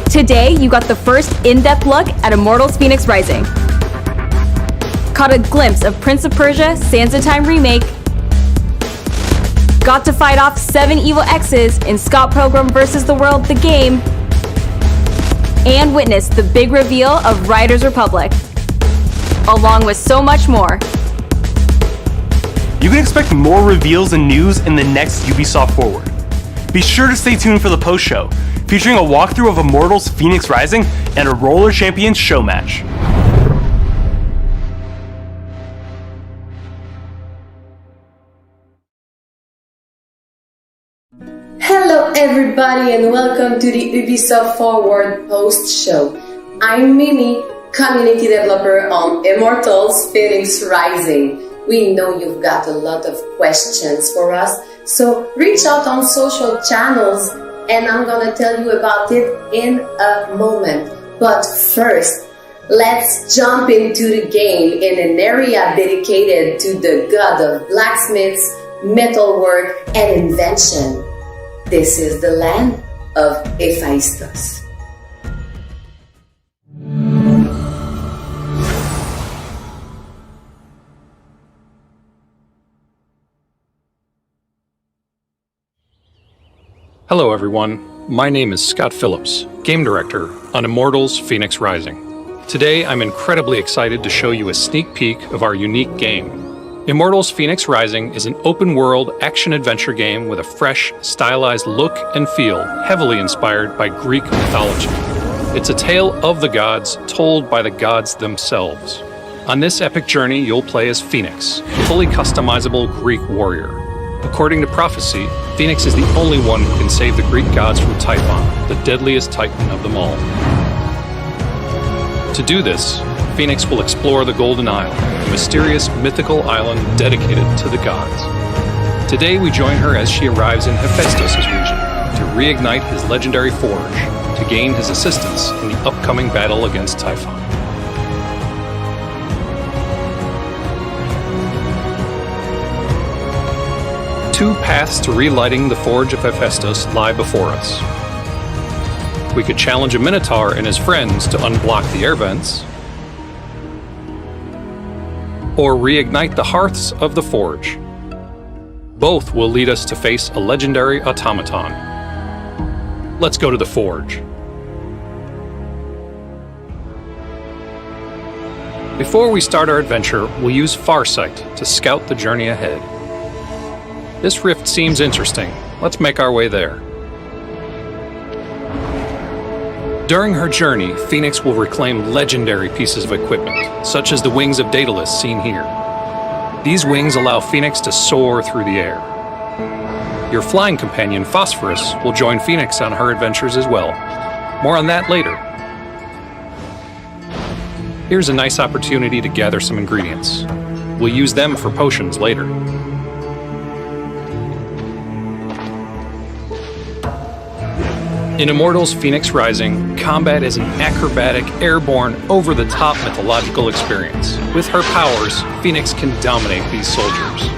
Today, you got the first in-depth look at Immortals Phoenix Rising. Caught a glimpse of Prince of Persia Sands of Time Remake. Got to fight off 7 evil X's in Scott Pilgrim vs. the World, the game. And witness the big reveal of Riders Republic. Along with so much more. You can expect more reveals and news in the next Ubisoft Forward. Be sure to stay tuned for the post-show, featuring a walkthrough of Immortals Phoenix Rising and a Roller Champions show match. Hello everybody and welcome to the Ubisoft Forward post-show. I'm Mimi, community developer on Immortals Phoenix Rising. We know you've got a lot of questions for us, so reach out on social channels and I'm gonna tell you about it in a moment. But first, let's jump into the game in an area dedicated to the god of blacksmiths, metalwork, and invention. This is the land of Hephaestus. Hello everyone, my name is Scott Phillips, Game Director on Immortals Phoenix Rising. Today I'm incredibly excited to show you a sneak peek of our unique game. Immortals Phoenix Rising is an open-world action-adventure game with a fresh, stylized look and feel heavily inspired by Greek mythology. It's a tale of the gods told by the gods themselves. On this epic journey, you'll play as Phoenix, a fully customizable Greek warrior. According to prophecy, Phoenix is the only one who can save the Greek gods from Typhon, the deadliest titan of them all. To do this, Phoenix will explore the Golden Isle, a mysterious mythical island dedicated to the gods. Today we join her as she arrives in Hephaestus' region to reignite his legendary forge, to gain his assistance in the upcoming battle against Typhon. Two paths to relighting the forge of Hephaestus lie before us. We could challenge a Minotaur and his friends to unblock the air vents, or reignite the hearths of the forge. Both will lead us to face a legendary automaton. Let's go to the forge. Before we start our adventure, we'll use Farsight to scout the journey ahead. This rift seems interesting. Let's make our way there. During her journey, Phoenix will reclaim legendary pieces of equipment, such as the wings of Daedalus seen here. These wings allow Phoenix to soar through the air. Your flying companion, Phosphorus, will join Phoenix on her adventures as well. More on that later. Here's a nice opportunity to gather some ingredients. We'll use them for potions later. In Immortals Phoenix Rising, combat is an acrobatic, airborne, over-the-top mythological experience. With her powers, Phoenix can dominate these soldiers.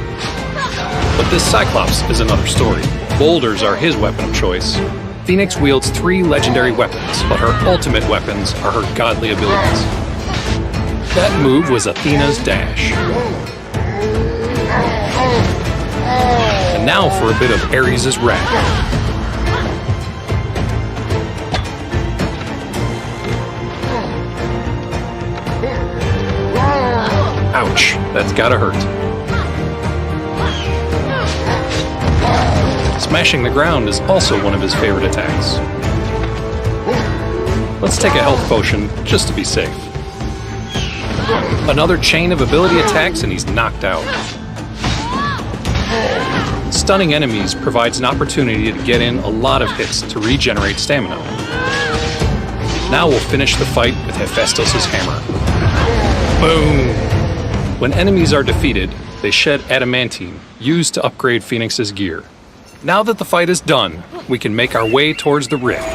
But this Cyclops is another story. Boulders are his weapon of choice. Phoenix wields 3 legendary weapons, but her ultimate weapons are her godly abilities. That move was Athena's dash. And now for a bit of Ares' wrath. Ouch, that's gotta hurt. Smashing the ground is also one of his favorite attacks. Let's take a health potion, just to be safe. Another chain of ability attacks and he's knocked out. Stunning enemies provides an opportunity to get in a lot of hits to regenerate stamina. Now we'll finish the fight with Hephaestus' hammer. Boom! When enemies are defeated, they shed adamantine, used to upgrade Phoenix's gear. Now that the fight is done, we can make our way towards the rift.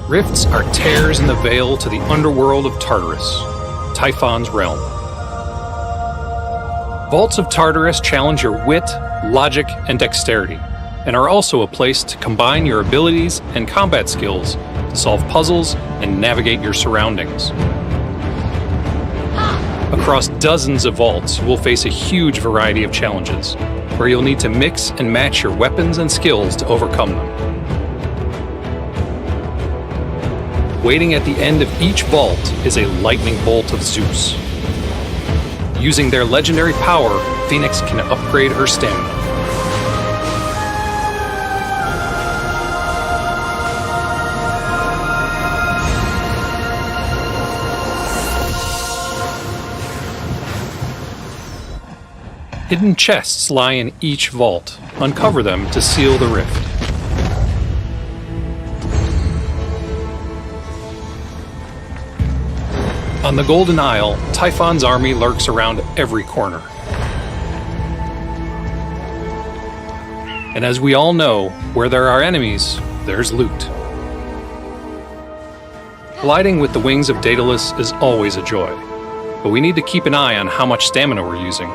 Rifts are tears in the veil to the underworld of Tartarus, Typhon's realm. Vaults of Tartarus challenge your wit, logic, and dexterity, and are also a place to combine your abilities and combat skills to solve puzzles and navigate your surroundings. Across dozens of vaults, you will face a huge variety of challenges, where you'll need to mix and match your weapons and skills to overcome them. Waiting at the end of each vault is a lightning bolt of Zeus. Using their legendary power, Phoenix can upgrade her stamina. Hidden chests lie in each vault. Uncover them to seal the rift. On the Golden Isle, Typhon's army lurks around every corner. And as we all know, where there are enemies, there's loot. Gliding with the wings of Daedalus is always a joy, but we need to keep an eye on how much stamina we're using.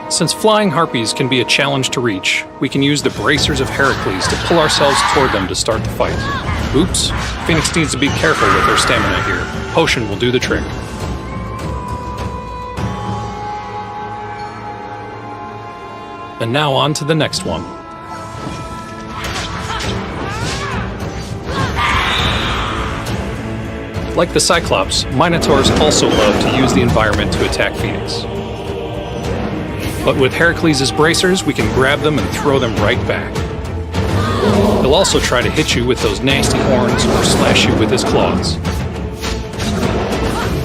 Since flying harpies can be a challenge to reach, we can use the bracers of Heracles to pull ourselves toward them to start the fight. Oops, Phoenix needs to be careful with her stamina here. Potion will do the trick. And now on to the next one. Like the Cyclops, Minotaurs also love to use the environment to attack Phoenix. But with Heracles' bracers, we can grab them and throw them right back. He'll also try to hit you with those nasty horns or slash you with his claws.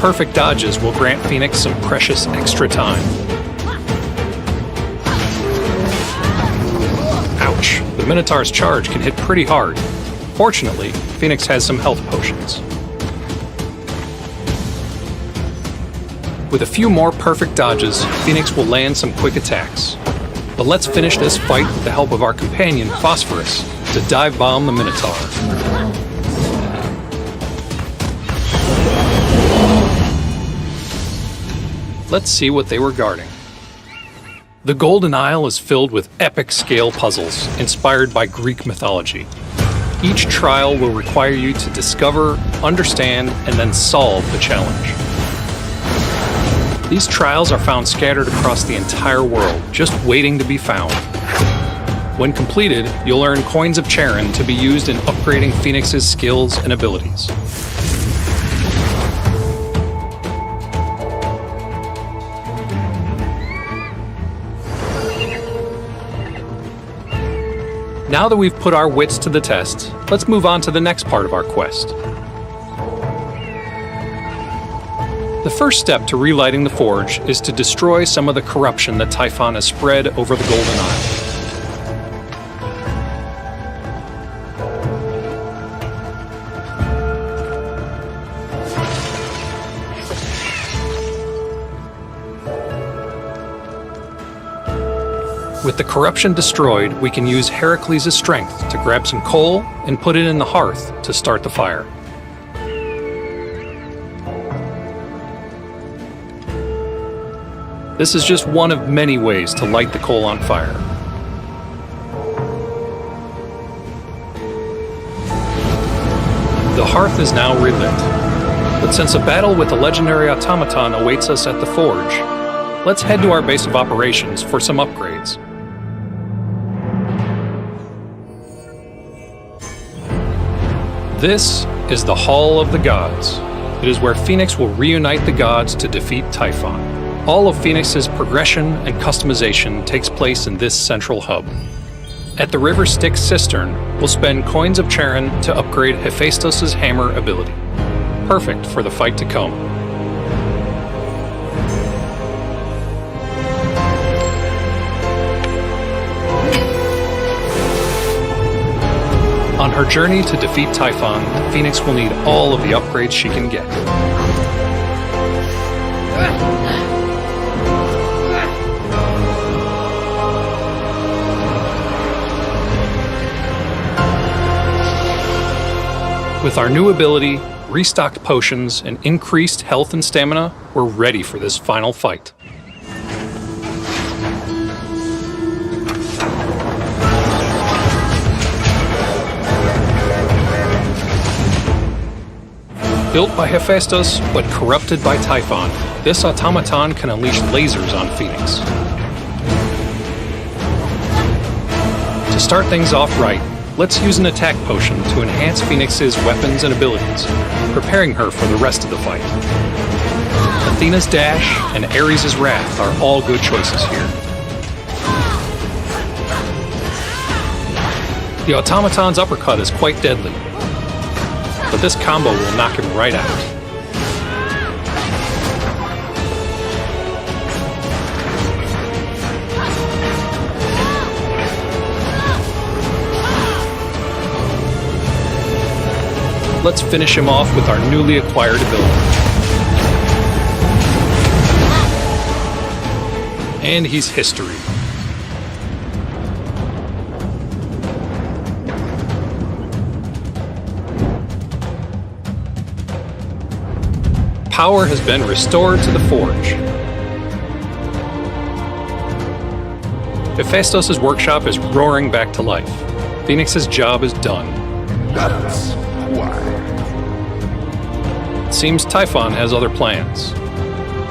Perfect dodges will grant Phoenix some precious extra time. Ouch, the Minotaur's charge can hit pretty hard. Fortunately, Phoenix has some health potions. With a few more perfect dodges, Phoenix will land some quick attacks. But let's finish this fight with the help of our companion, Phosphorus, to dive bomb the Minotaur. Let's see what they were guarding. The Golden Isle is filled with epic scale puzzles inspired by Greek mythology. Each trial will require you to discover, understand, and then solve the challenge. These trials are found scattered across the entire world, just waiting to be found. When completed, you'll earn coins of Charon to be used in upgrading Phoenix's skills and abilities. Now that we've put our wits to the test, let's move on to the next part of our quest. The first step to relighting the forge is to destroy some of the corruption that Typhon has spread over the Golden Isle. With the corruption destroyed, we can use Heracles' strength to grab some coal and put it in the hearth to start the fire. This is just one of many ways to light the coal on fire. The hearth is now relit, but since a battle with the legendary automaton awaits us at the forge, let's head to our base of operations for some upgrades. This is the Hall of the Gods. It is where Phoenix will reunite the gods to defeat Typhon. All of Phoenix's progression and customization takes place in this central hub. At the River Styx Cistern, we'll spend coins of Charon to upgrade Hephaestus' hammer ability. Perfect for the fight to come. On her journey to defeat Typhon, Phoenix will need all of the upgrades she can get. With our new ability, restocked potions, and increased health and stamina, we're ready for this final fight. Built by Hephaestus, but corrupted by Typhon, this automaton can unleash lasers on Phoenix. To start things off right, let's use an attack potion to enhance Phoenix's weapons and abilities, preparing her for the rest of the fight. Athena's dash and Ares' wrath are all good choices here. The automaton's uppercut is quite deadly, but this combo will knock him right out. Let's finish him off with our newly acquired ability. And he's history. Power has been restored to the forge. Hephaestus' workshop is roaring back to life. Phoenix's job is done. That's why. It seems Typhon has other plans.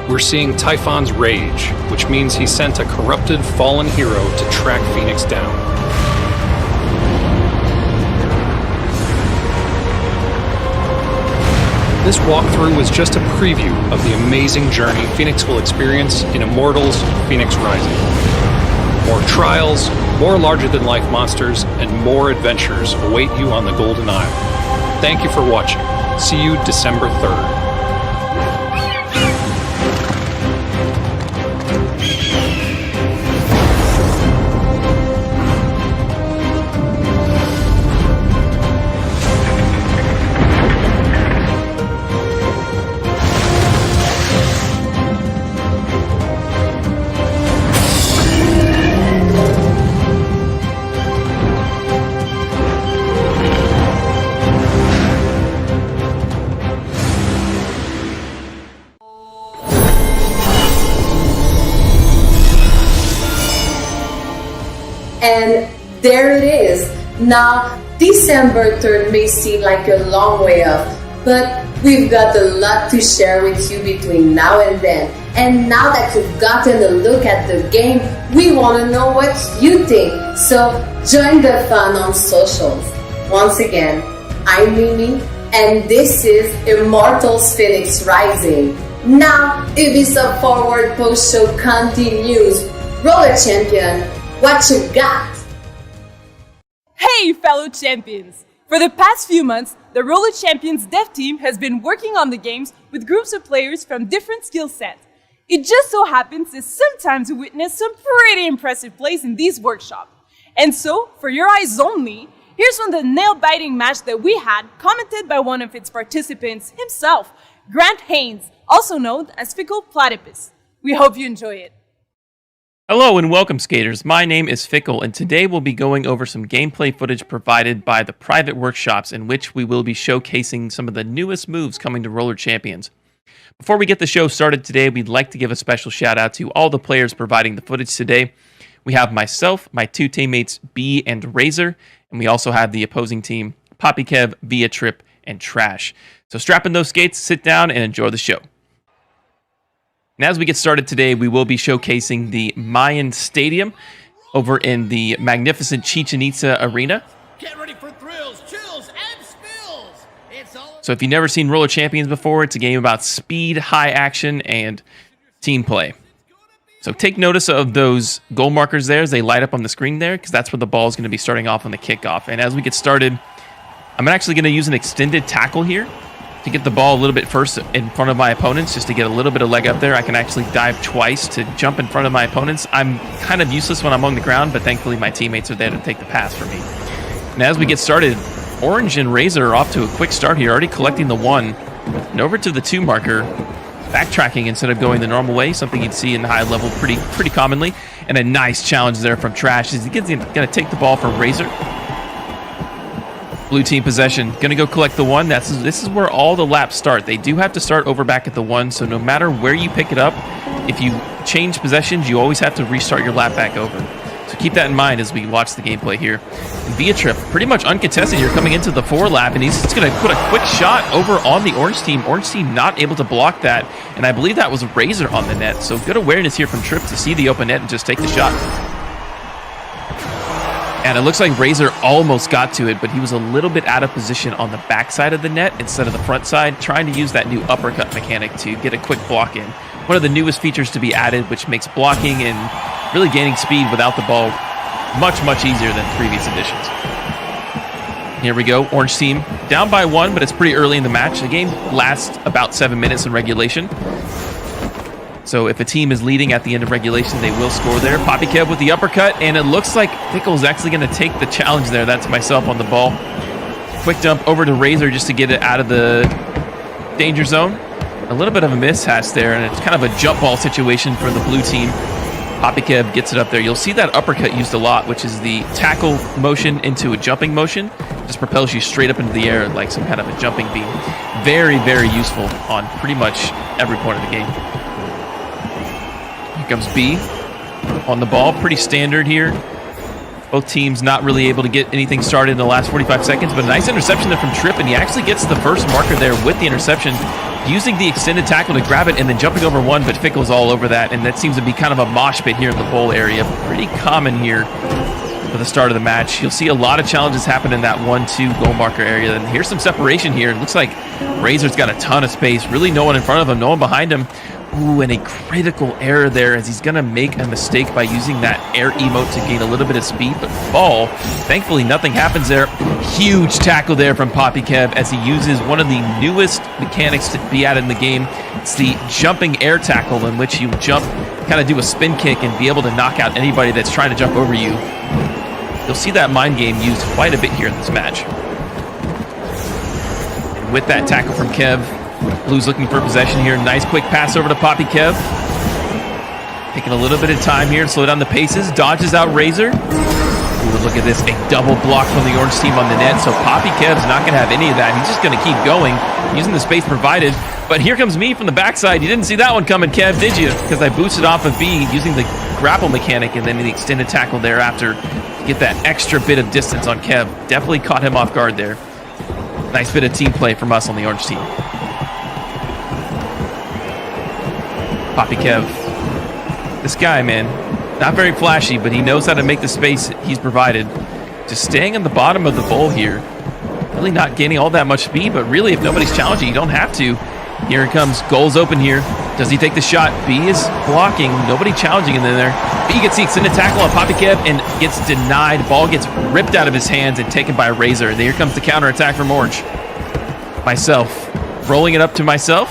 We're seeing Typhon's rage, which means he sent a corrupted, fallen hero to track Phoenix down. This walkthrough was just a preview of the amazing journey Phoenix will experience in Immortals Phoenix Rising. More trials, more larger-than-life monsters, and more adventures await you on the Golden Isle. Thank you for watching. See you December 3rd. And there it is. Now, December 3rd may seem like a long way off, but we've got a lot to share with you between now and then. And now that you've gotten a look at the game, we want to know what you think. So join the fun on socials. Once again, I'm Mimi, and this is Immortals Phoenix Rising. Now, Ubisoft Forward Post Show continues. Roller Champion, what you got? Hey, fellow champions! For the past few months, the Roller Champions dev team has been working on the games with groups of players from different skill sets. It just so happens that sometimes we witness some pretty impressive plays in these workshops. And so, for your eyes only, here's one of the nail-biting match that we had, commented by one of its participants himself, Grant Haynes, also known as Fickle Platypus. We hope you enjoy it. Hello and welcome, skaters. My name is Fickle, and today we'll be going over some gameplay footage provided by the private workshops in which we will be showcasing some of the newest moves coming to Roller Champions. Before we get the show started today, we'd like to give a special shout out to all the players providing the footage today. We have myself, my two teammates, B and Razor, and we also have the opposing team, Poppy Kev, Via Trip, and Trash. So strap in those skates, sit down, and enjoy the show. And as we get started today, we will be showcasing the Mayan Stadium over in the magnificent Chichen Itza Arena. Get ready for thrills, chills, and spills. It's all So if you've never seen Roller Champions before, it's a game about speed, high action, and team play. So take notice of those goal markers there as they light up on the screen there, because that's where the ball is going to be starting off on the kickoff. And as we get started, I'm actually going to use an extended tackle here to get the ball a little bit first in front of my opponents, just to get a little bit of leg up there. I can actually dive twice to jump in front of my opponents. I'm kind of useless when I'm on the ground, but thankfully my teammates are there to take the pass for me. And as we get started, Orange and Razor are off to a quick start here, already collecting the 1. And over to the 2 marker, backtracking instead of going the normal way, something you'd see in high level pretty commonly. And a nice challenge there from Trash as he's going to take the ball from Razor. Blue team possession, gonna go collect the 1. This is where all the laps start. They do have to start over back at the 1, so no matter where you pick it up, if you change possessions, you always have to restart your lap back over. So keep that in mind as we watch the gameplay here. And Via Trip, pretty much uncontested here, coming into the 4 lap, and he's just gonna put a quick shot over on the Orange team. Orange team not able to block that, and I believe that was Razor on the net. So good awareness here from Trip to see the open net and just take the shot. And it looks like Razor almost got to it, but he was a little bit out of position on the back side of the net instead of the front side, trying to use that new uppercut mechanic to get a quick block in. One of the newest features to be added, which makes blocking and really gaining speed without the ball much, much easier than previous editions. Here we go, Orange team down by 1, but it's pretty early in the match. The game lasts about 7 minutes in regulation. So if a team is leading at the end of regulation, they will score there. Poppy Kev with the uppercut, and it looks like Pickle's actually going to take the challenge there. That's myself on the ball. Quick dump over to Razor just to get it out of the danger zone. A little bit of a mishap there, and it's kind of a jump ball situation for the blue team. Poppy Kev gets it up there. You'll see that uppercut used a lot, which is the tackle motion into a jumping motion. Just propels you straight up into the air like some kind of a jumping beam. Very, very useful on pretty much every point of the game. Here comes B on the ball. Pretty standard here. Both teams not really able to get anything started in the last 45 seconds, but a nice interception there from Trip, and he actually gets the first marker there with the interception, using the extended tackle to grab it and then jumping over 1, but Fickle's all over that, and that seems to be kind of a mosh pit here in the bowl area. Pretty common here for the start of the match. You'll see a lot of challenges happen in that 1-2 goal marker area, and here's some separation here. It looks like Razor's got a ton of space, really no one in front of him, no one behind him. Ooh, and a critical error there as he's going to make a mistake by using that air emote to gain a little bit of speed, but fall. Thankfully, nothing happens there. Huge tackle there from Poppy Kev as he uses one of the newest mechanics to be added in the game. It's the jumping air tackle, in which you jump, kind of do a spin kick, and be able to knock out anybody that's trying to jump over you. You'll see that mind game used quite a bit here in this match. And with that tackle from Kev, Blue's looking for possession here. Nice quick pass over to Poppy Kev. Taking a little bit of time here to slow down the paces. Dodges out Razor. Ooh, look at this. A double block from the Orange team on the net. So Poppy Kev's not going to have any of that. He's just going to keep going, using the space provided. But here comes me from the backside. You didn't see that one coming, Kev, did you? Because I boosted off of B using the grapple mechanic and then the extended tackle thereafter to get that extra bit of distance on Kev. Definitely caught him off guard there. Nice bit of team play from us on the orange team. Poppy Kev. This guy, man, not very flashy, but he knows how to make the space he's provided. Just staying on the bottom of the bowl here. Really not gaining all that much speed, but really, if nobody's challenging, you don't have to. Here it comes. Goal's open here. Does he take the shot? B is blocking. Nobody challenging him in there. B gets the extended tackle on Poppy Kev and gets denied. Ball gets ripped out of his hands and taken by Razor. Here comes the counterattack from Orange. Myself. Rolling it up to myself.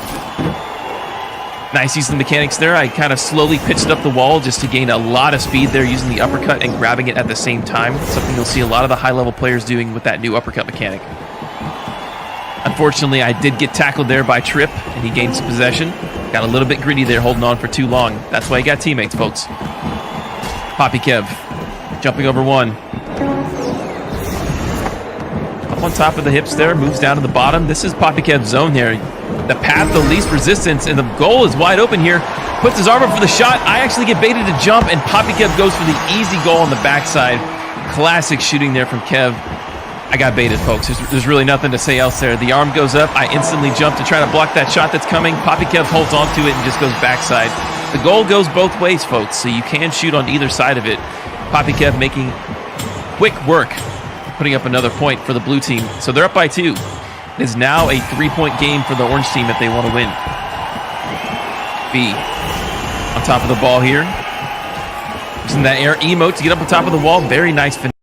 Nice using the mechanics there. I kind of slowly pitched up the wall just to gain a lot of speed there using the uppercut and grabbing it at the same time. Something you'll see a lot of the high-level players doing with that new uppercut mechanic. Unfortunately, I did get tackled there by Trip, and he gained some possession. Got a little bit greedy there, holding on for too long. That's why he got teammates, folks. Poppy Kev, jumping over one. Up on top of the hips there, moves down to the bottom. This is Poppy Kev's zone here. The path, the least resistance, and the goal is wide open here. Puts his arm up for the shot. I actually get baited to jump, and Poppy Kev goes for the easy goal on the backside. Classic shooting there from Kev. I got baited, folks. There's really nothing to say else there. The arm goes up. I instantly jump to try to block that shot that's coming. Poppy Kev holds onto it and just goes backside. The goal goes both ways, folks, so you can shoot on either side of it. Poppy Kev making quick work, putting up another point for the blue team. So they're up by 2. It is now a 3-point game for the orange team if they want to win. B on top of the ball here. Using that air emote to get up on top of the wall. Very nice finish.